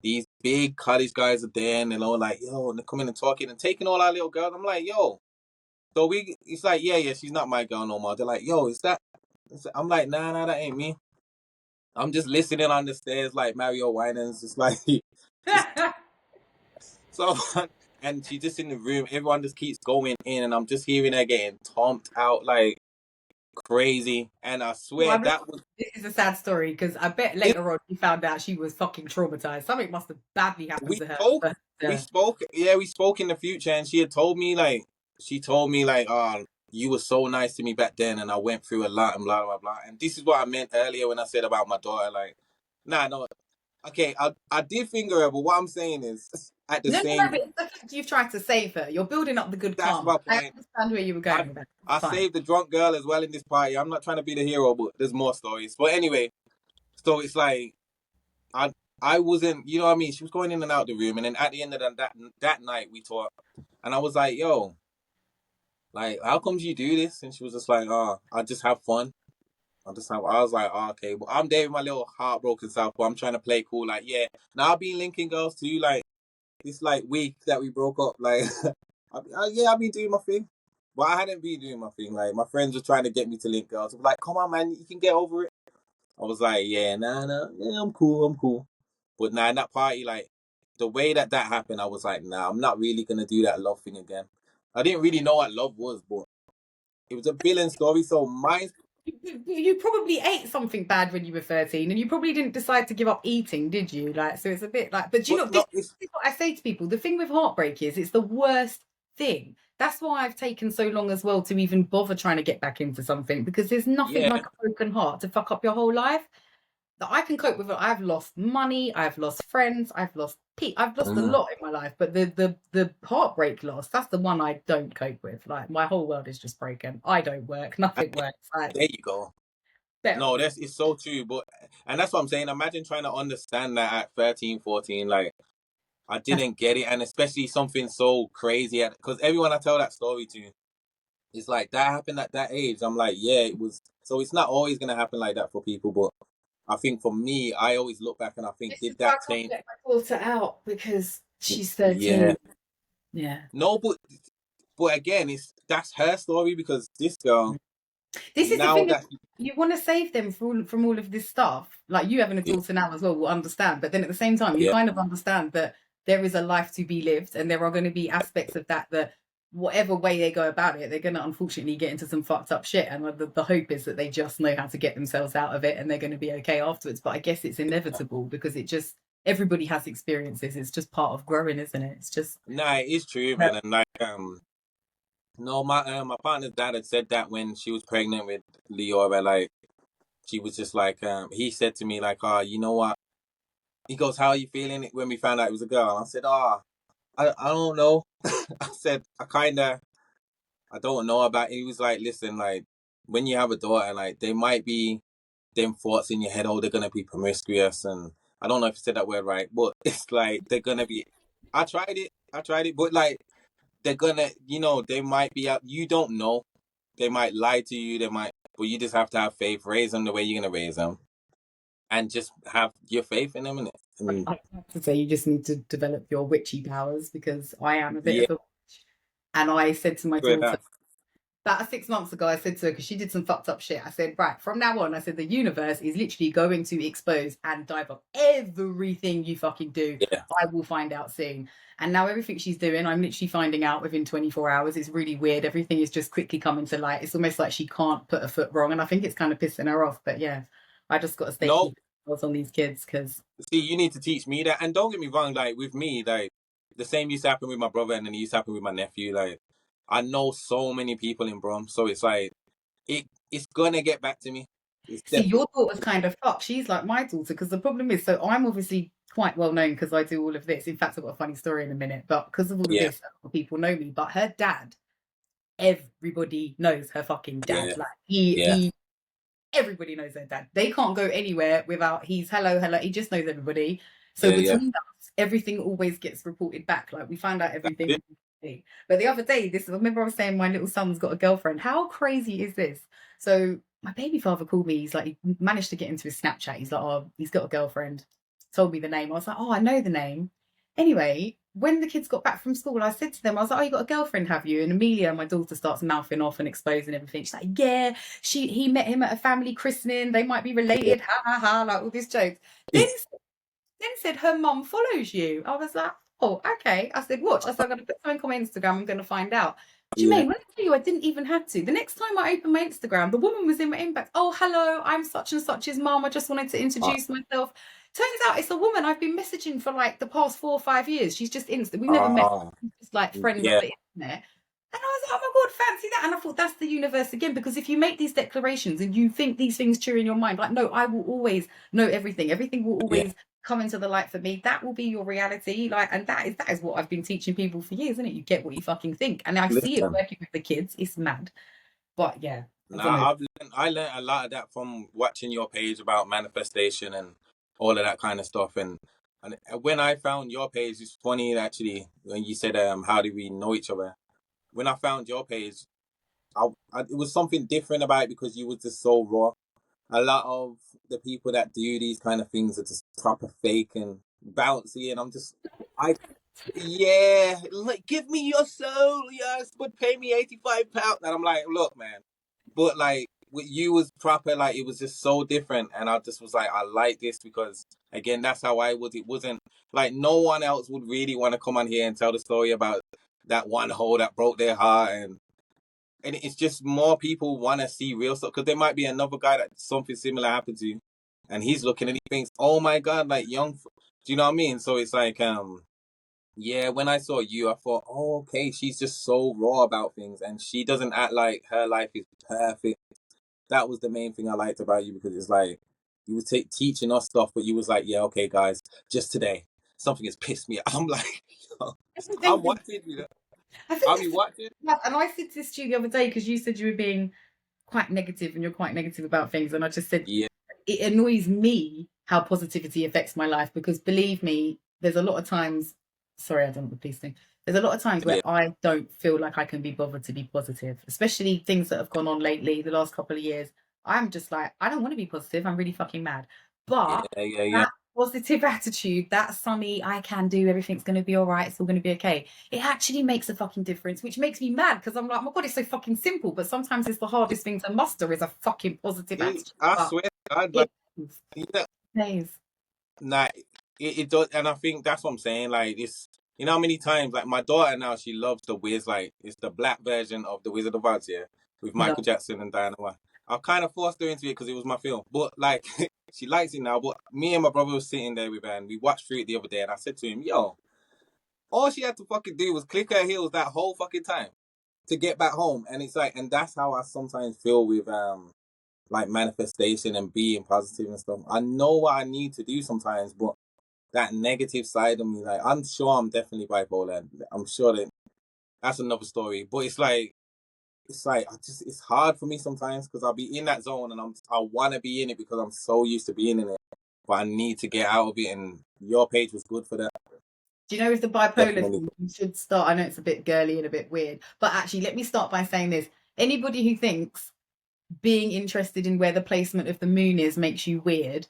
These big college guys are there and they're all like, yo, and they're coming and talking and taking all our little girls. I'm like, yo. So it's like, yeah, yeah, she's not my girl no more. They're like, yo, is that? I'm like, nah, that ain't me. I'm just listening on the stairs like Mario Winans, just like, just so. And she's just in the room. Everyone just keeps going in, and I'm just hearing her getting tomped out like crazy. And I swear well, that was. this is a sad story because I bet later on she found out she was fucking traumatized. Something must have badly happened We to her. spoke. But, We spoke. Yeah, we spoke in the future, and she had told me like, oh, you were so nice to me back then, and I went through a lot and blah blah blah. And this is what I meant earlier when I said about my daughter. Like, nah, no, okay, I did finger her, but what I'm saying is, at the no, same, but it's the fact you've tried to save her. You're building up the good that's karma. my I point. understand where you were I going with that. I Fine. saved the drunk girl as well in this party. I'm not trying to be the hero, but there's more stories. But anyway, so it's like I I wasn't, you know what I mean? She was going in and out the room, and then at the end of that night we talked, and I was like, yo, like, how comes you do this? And she was just like, oh, I just have fun. I was like, oh, okay, but I'm there with my little heartbroken self, but I'm trying to play cool. Like, yeah, now I've been linking girls too. Like this like week that we broke up, like, yeah, I've been doing my thing. But I hadn't been doing my thing. Like, my friends were trying to get me to link girls. I was like, come on, man, you can get over it. I was like, yeah, nah, yeah, I'm cool. But nah, in that party, like, the way that happened, I was like, nah, I'm not really going to do that love thing again. I didn't really know what love was, but it was a villain story, so mine. You probably ate something bad when you were 13 and you probably didn't decide to give up eating, did you? Like, so it's a bit like, but you know, No, this is what I say to people. The thing with heartbreak is it's the worst thing. That's why I've taken so long as well to even bother trying to get back into something because there's nothing yeah. like a broken heart to fuck up your whole life. That I can cope with it. I've lost money, I've lost friends, I've lost a lot in my life, but the heartbreak loss, that's the one I don't cope with. Like my whole world is just broken. I don't work, nothing works. Like, There you go. No, it's so true. And that's what I'm saying. Imagine trying to understand that at 13, 14, like, I didn't get it. And especially something so crazy, because everyone I tell that story to, it's like, that happened at that age. I'm like, yeah, it was. So it's not always going to happen like that for people. But I think for me, I always look back and I think, this is did why I that can't change? get my daughter out because she's 13. Yeah. Yeah. No, but again, that's her story, because this girl, This is the now thing. that, You want to save them from all of this stuff. Like you having a daughter now as well will understand. But then at the same time, you yeah, kind of understand that there is a life to be lived and there are going to be aspects of that whatever way they go about it, they're going to unfortunately get into some fucked up shit. And the hope is that they just know how to get themselves out of it and they're going to be okay afterwards. But I guess it's inevitable because everybody has experiences. It's just part of growing, isn't it? It's just. nah, it's true, man. And like, no, my partner's dad had said that when she was pregnant with Leora, like, she was just like, he said to me, like, oh, you know what? He goes, how are you feeling when we found out it was a girl? And I said, oh, I don't know. I said, I don't know about it. He was like, listen, like, when you have a daughter, like, they might be them thoughts in your head, oh, they're going to be promiscuous. And I don't know if I said that word right, but it's like, they're going to be, I tried it, but like, they're going to, they might be out, you don't know. They might lie to you, but you just have to have faith, raise them the way you're going to raise them, and just have your faith in them. And I have to say, you just need to develop your witchy powers because I am a bit yeah, of a witch. And I said to my good daughter, enough. about 6 months ago, I said to her, because she did some fucked up shit, I said, right, from now on, I said, the universe is literally going to expose and dive up everything you fucking do. Yeah. I will find out soon. And now everything she's doing, I'm literally finding out within 24 hours. It's really weird. Everything is just quickly coming to light. It's almost like she can't put a foot wrong. And I think it's kind of pissing her off. But yeah, I just got to stay No, keeping on these kids because. see, you need to teach me that. And don't get me wrong, like with me, like the same used to happen with my brother, and then it used to happen with my nephew. Like I know so many people in Brum, so it's like it's gonna get back to me. It's See, your definitely. daughter's kind of fucked. She's like my daughter because the problem is, so I'm obviously quite well known because I do all of this. In fact, I've got a funny story in a minute, but because of all of Yeah, this, people know me. But her dad, everybody knows her fucking yeah, dad. Like yeah, everybody knows her dad. They can't go anywhere without he's hello, hello. He just knows everybody. So yeah, yeah. between us, everything always gets reported back. Like we found out That's everything. it. But the other day, I remember I was saying my little son's got a girlfriend. How crazy is this? So my baby father called me. He's like, he managed to get into his Snapchat. He's like, oh, he's got a girlfriend. Told me the name. I was like, oh, I know the name. Anyway, when the kids got back from school, I said to them, I was like, oh, you got a girlfriend, have you? And Amelia, my daughter, starts mouthing off and exposing everything. She's like, yeah, he met him at a family christening. They might be Yeah. related. Ha ha ha! Like all these jokes. Then said her mum follows you. I was like, oh, okay. I said, watch. I said, I'm going to put something on my Instagram. I'm going to find out. Yeah. Jermaine, when I tell you, I didn't even have to. The next time I opened my Instagram, the woman was in my inbox. Oh, hello, I'm such and such's mum. I just wanted to introduce myself. Turns out it's a woman I've been messaging for like the past 4 or 5 years. She's just instant. We've never met, Ah, just like friends on yeah. the internet. And I was like, oh my God, fancy that. And I thought that's the universe again, because if you make these declarations and you think these things true in your mind, like, no, I will always know everything. Everything will Yeah. always come into the light for me. That will be your reality. Like, and that is what I've been teaching people for years, isn't it? You get what you fucking think. And I see it Listen, working with the kids. It's mad. But yeah, I don't know. nah, I learned a lot of that from watching your page about manifestation and all of that kind of stuff. And when I found your page, it's funny actually when you said how do we know each other? When I found your page, it was something different about it because you was just so raw. A lot of the people that do these kind of things are just proper fake and bouncy, and I yeah, like give me your soul, yes, but pay me £85, and I'm like, look, man, but like with you was proper, like it was just so different, and I just was like, I like this because again, that's how I was. It wasn't like no one else would really want to come on here and tell the story about that one hole that broke their heart, and it's just more people want to see real stuff because there might be another guy that something similar happened to, and he's looking and he thinks, oh my god, like do you know what I mean? So it's like yeah, when I saw you, I thought, oh, okay, she's just so raw about things, and she doesn't act like her life is perfect. That was the main thing I liked about you because it's like you was teaching us stuff, but you was like, yeah, okay, guys, just today, something has pissed me. I'm like, yo, I'm watching, I think I'll that's be watching. and I said this to you the other day because you said you were being quite negative and you're quite negative about things. And I just said, Yeah, it annoys me how positivity affects my life because believe me, there's a lot of times, sorry, I don't know the police thing. There's a lot of times where yeah, I don't feel like I can be bothered to be positive, especially things that have gone on lately, the last couple of years. I'm just like, I don't want to be positive. I'm really fucking mad. yeah, But yeah, yeah. that positive attitude, that sunny, I can do, everything's going to be all right, it's all going to be okay. It actually makes a fucking difference, which makes me mad because I'm like, oh my God, it's so fucking simple. But sometimes it's the hardest thing to muster is a fucking positive attitude. I But swear to God, it like, you know, pays. nah, it does, and I think that's what I'm saying. Like, it's you know how many times, like my daughter now, she loves the Wiz. Like, it's the black version of the Wizard of Oz, yeah, with Love. Michael Jackson and Diana Ross. I kind of forced her into it because it was my film, but like, she likes it now. But me and my brother was sitting there with her, and we watched through it the other day, and I said to him, "Yo, all she had to fucking do was click her heels that whole fucking time to get back home." And it's like, and that's how I sometimes feel with like manifestation and being positive and stuff. I know what I need to do sometimes, but that negative side of me. Like, I'm sure I'm definitely bipolar. I'm sure that that's another story. But it's like it's hard for me sometimes because I'll be in that zone and I want to be in it because I'm so used to being in it, but I need to get out of it. And your page was good for that. Do you know, with the bipolar Definitely. thing, you should start? I know it's a bit girly and a bit weird, but actually, let me start by saying this. Anybody who thinks being interested in where the placement of the moon is makes you weird,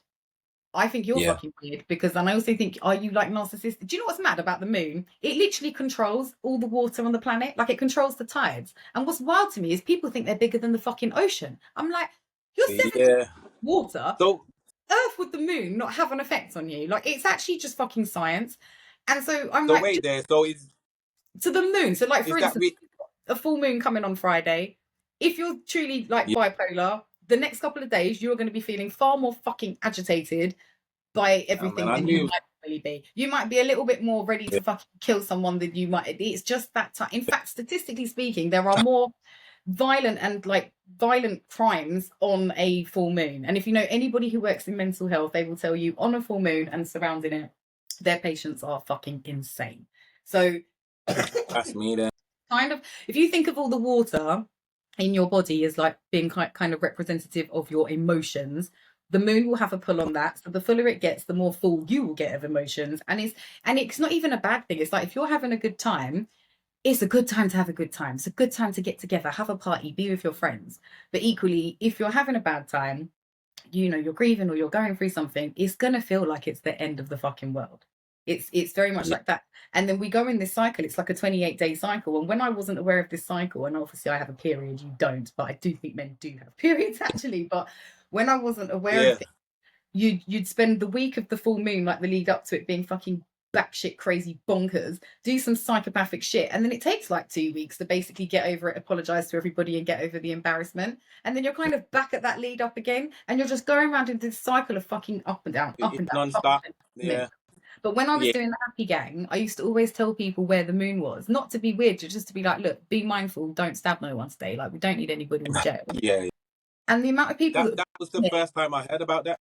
I think you're fucking weird, because, and I also think, are you like narcissistic? Do you know what's mad about the moon? It literally controls all the water on the planet. Like, it controls the tides. And what's wild to me is people think they're bigger than the fucking ocean. I'm like, you're 70 water. So Earth with the moon not have an effect on you. Like, it's actually just fucking science. And so I'm so like, wait there. So is to the moon. So, like, for that instance, a full moon coming on Friday. If you're truly like bipolar, the next couple of days you're going to be feeling far more fucking agitated by everything than you might really be. You might be a little bit more ready to fucking kill someone than you might. It's just that time. In fact, statistically speaking, there are more violent crimes on a full moon. And if you know anybody who works in mental health, they will tell you on a full moon and surrounding it, their patients are fucking insane. So that's me then. Kind of, if you think of all the water in your body as like being kind of representative of your emotions, the moon will have a pull on that. So the fuller it gets, the more full you will get of emotions. And it's not even a bad thing. It's like, if you're having a good time, it's a good time to have a good time. It's a good time to get together, have a party, be with your friends. But equally, if you're having a bad time, you know, you're grieving or you're going through something, it's gonna feel like it's the end of the fucking world. It's very much like that. And then we go in this cycle. It's like a 28-day cycle. And when I wasn't aware of this cycle, and obviously I have a period, you don't, but I do think men do have periods actually. But when I wasn't aware of it, you'd spend the week of the full moon, like the lead up to it, being fucking batshit crazy bonkers, do some psychopathic shit, and then it takes like 2 weeks to basically get over it, apologize to everybody, and get over the embarrassment. And then you're kind of back at that lead up again, and you're just going around into this cycle of fucking up and down, Non-stop. But when I was doing the Happy Gang, I used to always tell people where the moon was, not to be weird, just to be like, look, be mindful, don't stab no one today. Like, we don't need anybody in jail. And the amount of people that was the first time I heard about that.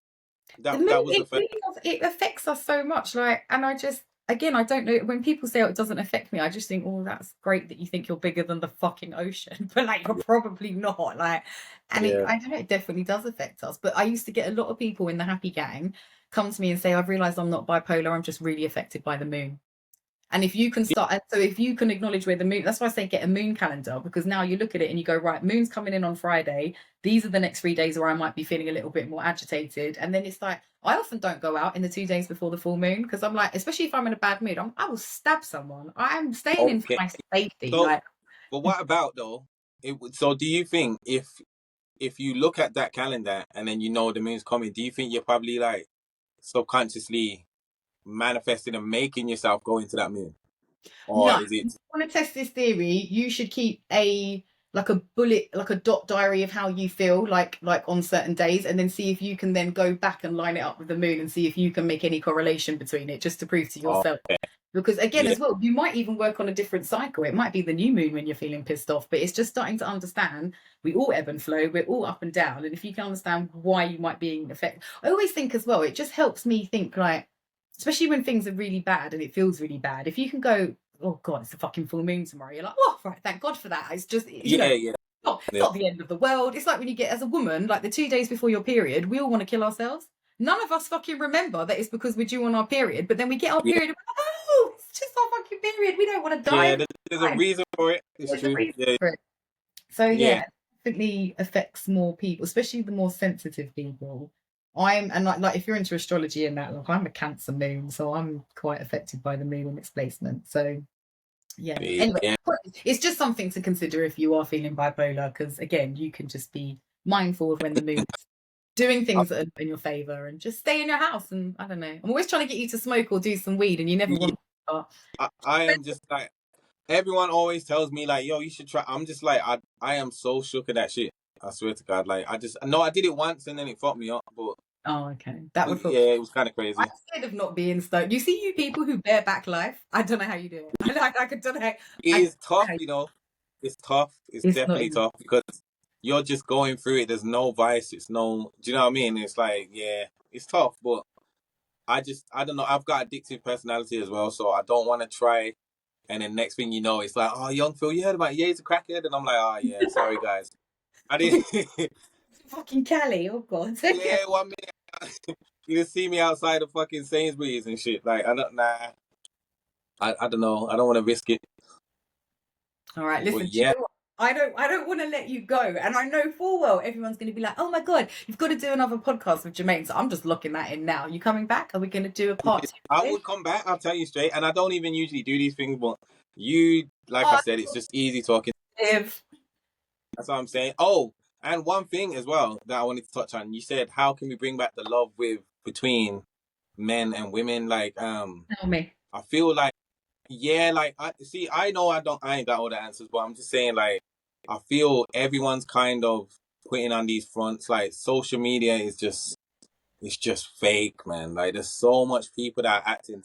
That was the first. It affects us so much. Like, and I just, again, I don't know, when people say, oh, it doesn't affect me, I just think, oh, that's great that you think you're bigger than the fucking ocean, but like, you're probably not. Like, and I don't know, it definitely does affect us. But I used to get a lot of people in the Happy Gang come to me and say, I've realized I'm not bipolar, I'm just really affected by the moon. And if you can start, so if you can acknowledge where the moon, that's why I say get a moon calendar, because now you look at it and you go, right, moon's coming in on Friday. These are the next 3 days where I might be feeling a little bit more agitated. And then it's like, I often don't go out in the 2 days before the full moon, because I'm like, especially if I'm in a bad mood, I will stab someone. I'm staying in for my safety. So, but what about though? So do you think if you look at that calendar and then you know the moon's coming, do you think you're probably like subconsciously manifesting and making yourself go into that moon? Or no, is it? if you want to test this theory, you should keep a dot diary of how you feel like on certain days, and then see if you can then go back and line it up with the moon and see if you can make any correlation between it, just to prove to yourself. Because again, as well, you might even work on a different cycle. It might be the new moon when you're feeling pissed off, but it's just starting to understand we all ebb and flow, we're all up and down. And if you can understand why you might be affected, I always think as well, it just helps me think, like, especially when things are really bad and it feels really bad, if you can go, oh God, it's a fucking full moon tomorrow, you're like, oh, right, thank God for that. It's just, you know, it's not the end of the world. It's like when you get, as a woman, like the 2 days before your period, we all want to kill ourselves. None of us fucking remember that it's because we're due on our period, but then we get our period and we're like, oh, it's just our fucking period. We don't want to die. Yeah, there's a reason for it. It's true. For it. So yeah, it definitely affects more people, especially the more sensitive people. And like if you're into astrology and that, like, I'm a Cancer moon, so I'm quite affected by the moon and its placement. So yeah. Anyway, it's just something to consider if you are feeling bipolar, because again, you can just be mindful of when the moon's doing things that are in your favor, and just stay in your house. And I don't know, I'm always trying to get you to smoke or do some weed, and you never want to. I am just like, everyone always tells me like, yo, you should try. I'm just like, I am so shook at that shit. I swear to God, like, I did it once and then it fucked me up, but oh, okay, that would it was kind of crazy. I'm scared of not being stoned. You see, you people who bareback life, I don't know how you do it. I don't know. It is tough, you know. It's tough. It's definitely tough, because you're just going through it. There's no vice. It's no, do you know what I mean? It's like, yeah, it's tough, but I don't know. I've got addictive personality as well, so I don't want to try. And then next thing you know, it's like, oh, young Phil, you heard about he's a crackhead, and I'm like, oh yeah, sorry guys, I didn't. Fucking Cali, oh god. Yeah, 1 minute you just see me outside of fucking Sainsbury's and shit. Like I don't, nah, I don't know. I don't want to risk it. All right, listen. But yeah, I don't want to let you go, and I know full well everyone's going to be like, "Oh my god, you've got to do another podcast with Jermaine." So I'm just locking that in now. You coming back? Are we going to do a part 2? I would come back. I'll tell you straight. And I don't even usually do these things, but you, like I said, it's just easy talking. If That's what I'm saying. Oh, and one thing as well that I wanted to touch on. You said, how can we bring back the love between men and women? Like, tell me. I feel like, yeah, like I know I ain't got all the answers, but I'm just saying, like, I feel everyone's kind of putting on these fronts. Like, social media is just, it's just fake, man. Like, there's so much people that are acting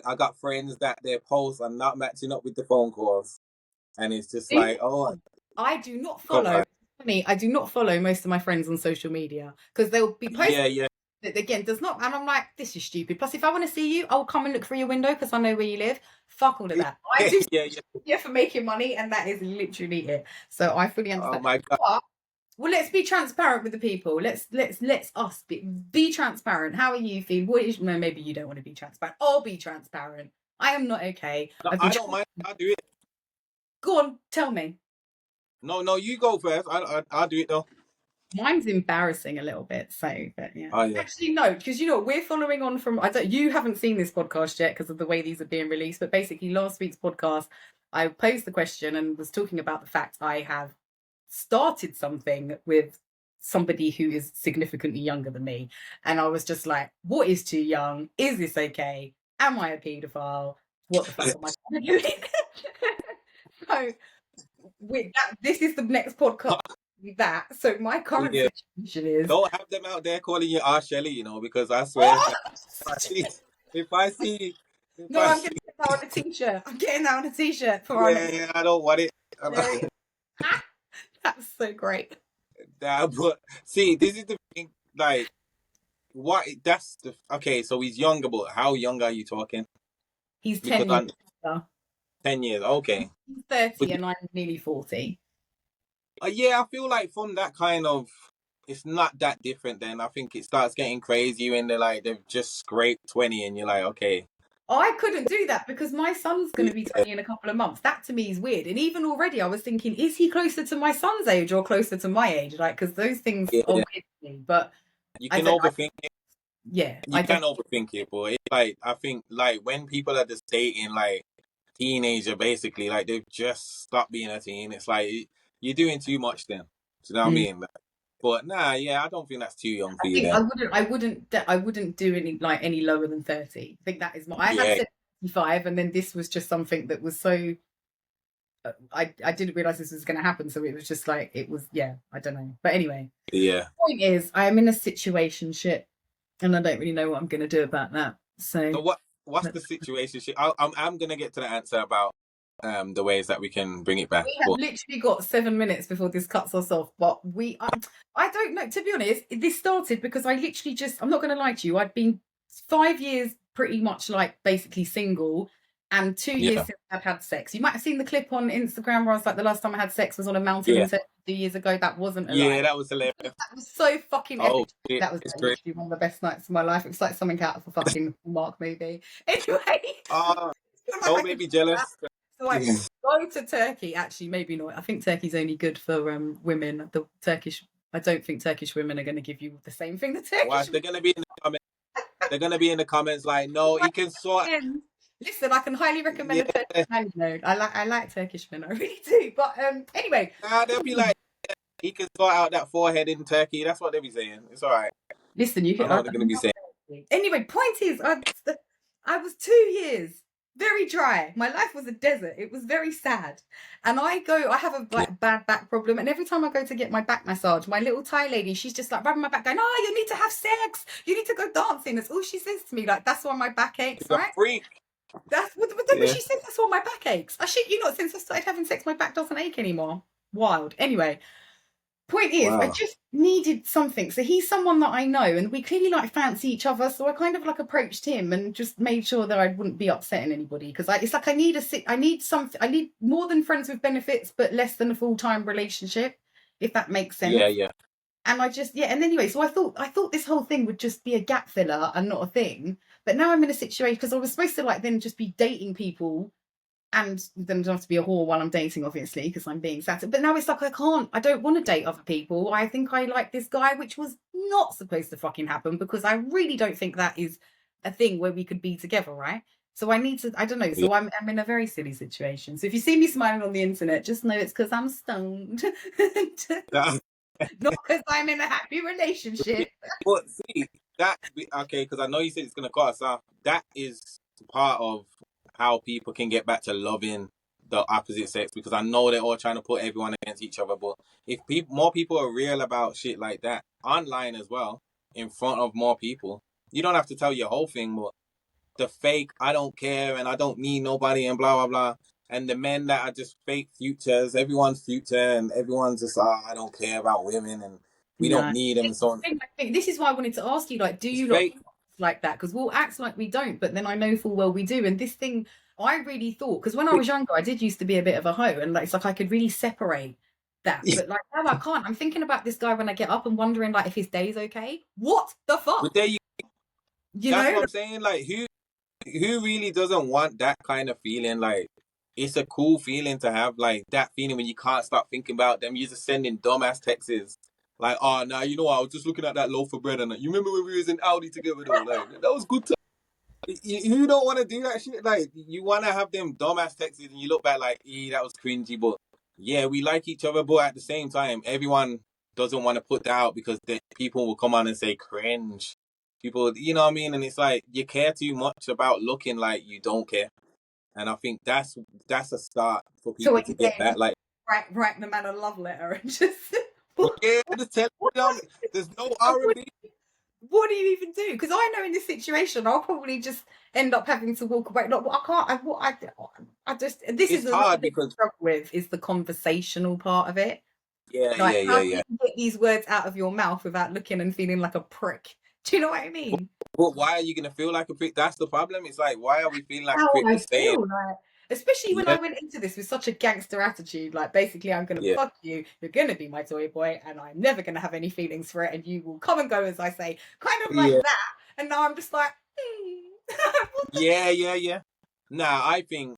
I got friends that their posts are not matching up with the phone calls, and it's just like, oh, I do not follow. I do not follow most of my friends on social media because they'll be posting. yeah. That again does not, and I'm like, this is stupid. Plus, if I want to see you, I'll come and look through your window because I know where you live. Fuck all of that. I do yeah for making money, and that is literally it. So I fully understand. Oh my god. But, well, let's be transparent with the people. Let's us be transparent. How are you feeling? What is, no, maybe you don't want to be transparent. I'll be transparent. I am not okay. No, I don't mind. I'll do it. Go on, tell me. No, you go first. I'll do it though. Mine's embarrassing a little bit, so but yeah. Oh, yeah. Actually, no, because you know we're following on from. You haven't seen this podcast yet because of the way these are being released. But basically, last week's podcast, I posed the question and was talking about the fact I have started something with somebody who is significantly younger than me, and I was just like, "What is too young? Is this okay? Am I a paedophile? What the fuck am I doing?" So, with that, this is the next podcast. That so my current situation is don't have them out there calling you R. Shelley, you know, because I swear if I see I'm getting that on a t-shirt. I'm getting that on a t-shirt for yeah, I don't want it. That's so great. But see, this is the thing, like what that's the okay, so he's younger, but how young are you talking? He's 10 years. 10 years, okay. He's 30 and I'm nearly 40. Yeah, I feel like from that kind of, it's not that different then. I think it starts getting crazy when they've just scraped 20 and you're like, okay. I couldn't do that because my son's going to be 20 in a couple of months. That to me is weird. And even already I was thinking, is he closer to my son's age or closer to my age? Like, because those things are weird to me. But you can overthink it. Yeah. You can overthink it, but it's like, I think like when people are just dating like teenager, basically, like they've just stopped being a teen. It's like, you're doing too much then. Do you know what I mean? But nah, yeah, I don't think that's too young for you. I wouldn't do any lower than 30. I think that is I had 75, and then this was just something that was so. I didn't realize this was going to happen, so it was just like it was. Yeah, I don't know, but anyway. Yeah. The point is, I am in a situation shit, and I don't really know what I'm going to do about that. So what's the situation shit? I'm going to get to the answer about the ways that we can bring it back. We have literally got 7 minutes before this cuts us off, but I don't know, to be honest. This started because I literally I'm not going to lie to you, I'd been 5 years pretty much like basically single, and 2 years since I've had sex. You might have seen the clip on Instagram where I was like, the last time I had sex was on a mountain in 2 years ago. That wasn't a lie. That was hilarious. That was so fucking epic. That was literally one of the best nights of my life. It was like something out of a fucking Mark movie. Anyway. Don't make me jealous. So I go to Turkey. Actually, maybe not. I think Turkey's only good for women. I don't think Turkish women are going to give you the same thing that Turkish. Well, they're going to be in the comments. They're going to be in the comments like, no, he can sort. Listen, I can highly recommend a Turkish man. You know, I like Turkish men. I really do. But anyway, they'll be like, he can sort out that forehead in Turkey. That's what they'll be saying. It's all right. Listen, you can. I know what they're going to be saying. Anyway, point is, I was 2 years. Very dry. My life was a desert. It was very sad. And I have a bad back problem. And every time I go to get my back massage, my little Thai lady, she's just like rubbing my back going, oh, you need to have sex. You need to go dancing. That's all she says to me. Like, that's why my back aches, it's right? A freak. That's what she says. That's why my back aches. I shit you not, since I started having sex, my back doesn't ache anymore. Wild. Anyway, Point is, I Wow. just needed something. So he's someone that I know, and we clearly like fancy each other. So I kind of like approached him and just made sure that I wouldn't be upsetting anybody, because it's like I need something. I need more than friends with benefits, but less than a full-time relationship, if that makes sense. Yeah, yeah. And I just, and anyway, so I thought this whole thing would just be a gap filler and not a thing. But now I'm in a situation, because I was supposed to like then just be dating people, and then don't have to be a whore while I'm dating, obviously, because I'm being sassy. But now it's like I don't want to date other people. I think I like this guy, which was not supposed to fucking happen, because I really don't think that is a thing where we could be together, right? So I need to, I don't know. So I'm in a very silly situation. So if you see me smiling on the internet, just know it's because I'm stoned. Not because I'm in a happy relationship. But see, okay, because I know you said it's gonna cut us off. That is part of how people can get back to loving the opposite sex, because I know they're all trying to put everyone against each other. But if more people are real about shit like that online as well, in front of more people, you don't have to tell your whole thing. But the fake, I don't care and I don't need nobody and blah blah blah, and the men that are just fake futures, everyone's future, and everyone's just I don't care about women and we don't No. need them and so on. This is why I wanted to ask you, like, do you lot Fake. like that? Because we'll act like we don't, but then I know full well we do. And this thing, I really thought, because when I was younger, I did used to be a bit of a hoe, and like, it's like I could really separate that. But like now I can't. I'm thinking about this guy when I get up and wondering like if his day's okay. What the fuck? But there you You that's know? what I'm saying. Like who really doesn't want that kind of feeling? Like it's a cool feeling to have, like that feeling when you can't stop thinking about them. You're just sending dumbass texts. Like, oh, now you know what? I was just looking at that loaf of bread, and you remember when we was in Audi together, though? Like that was good. You don't want to do that shit. Like you want to have them dumbass texts, and you look back like, that was cringy. But yeah, we like each other, but at the same time, everyone doesn't want to put that out because the people will come on and say cringe. People, you know what I mean? And it's like you care too much about looking like you don't care. And I think that's a start for So people what to you get saying? that. Like, Write the man a love letter and just yeah, just tell them there's no R&B. what do you even do? Because I know in this situation, I'll probably just end up having to walk away. No, I can't. I just. This It's is another hard thing I because struggle with, is the conversational part of it. yeah, Like, yeah, how yeah, do yeah. you get these words out of your mouth without looking and feeling like a prick? Do you know what I But, mean? but why are you gonna feel like a prick? That's the problem. It's like, why are we feeling like a How prick I for saying, feel like, especially when I yeah, went into this with such a gangster attitude, like basically I'm gonna yeah, fuck you, you're gonna be my toy boy, and I'm never gonna have any feelings for it, and you will come and go as I say, kind of like yeah, that. And now I'm just like, yeah, yeah, yeah. Nah, I think,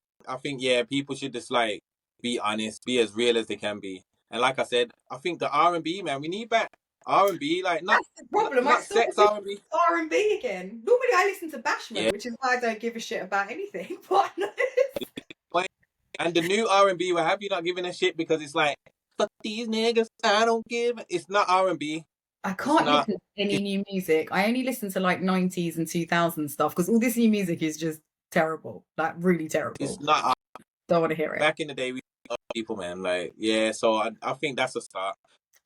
yeah, people should just like be honest, be as real as they can be. And like I said, I think the R&B, man, we need back R&B, like not that's the problem. I not still sex listen R&B. to R&B again. Normally I listen to Bashment, Yeah. which is why I don't give a shit about anything. But And the new R&B, well, have you not given a shit because it's like, fuck these niggas, I don't give. It's not R&B. I It's can't not. listen to any new music. I only listen to like 90s and 2000s stuff, because all this new music is just terrible, like really It's terrible. not. Don't want to hear it. Back in the day, we love people, man. Like, yeah. So I think that's a start.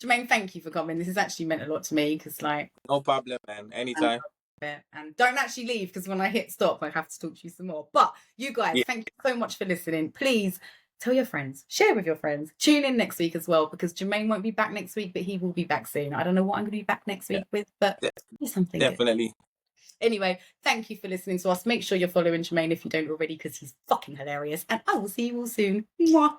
Jermaine, thank you for coming. This has actually meant a lot to me, because like, No problem, man. Anytime. and don't actually leave, because when I hit stop I have to talk to you some more. But you guys, Yeah. thank you so much for listening. Please tell your friends, share with your friends, tune in next week as well, because Jermaine won't be back next week, but he will be back soon. I don't know what I'm going to be back next week with, but there's something good. Definitely. Anyway, thank you for listening to us. Make sure you're following Jermaine if you don't already, because he's fucking hilarious, and I will see you all soon. Mwah.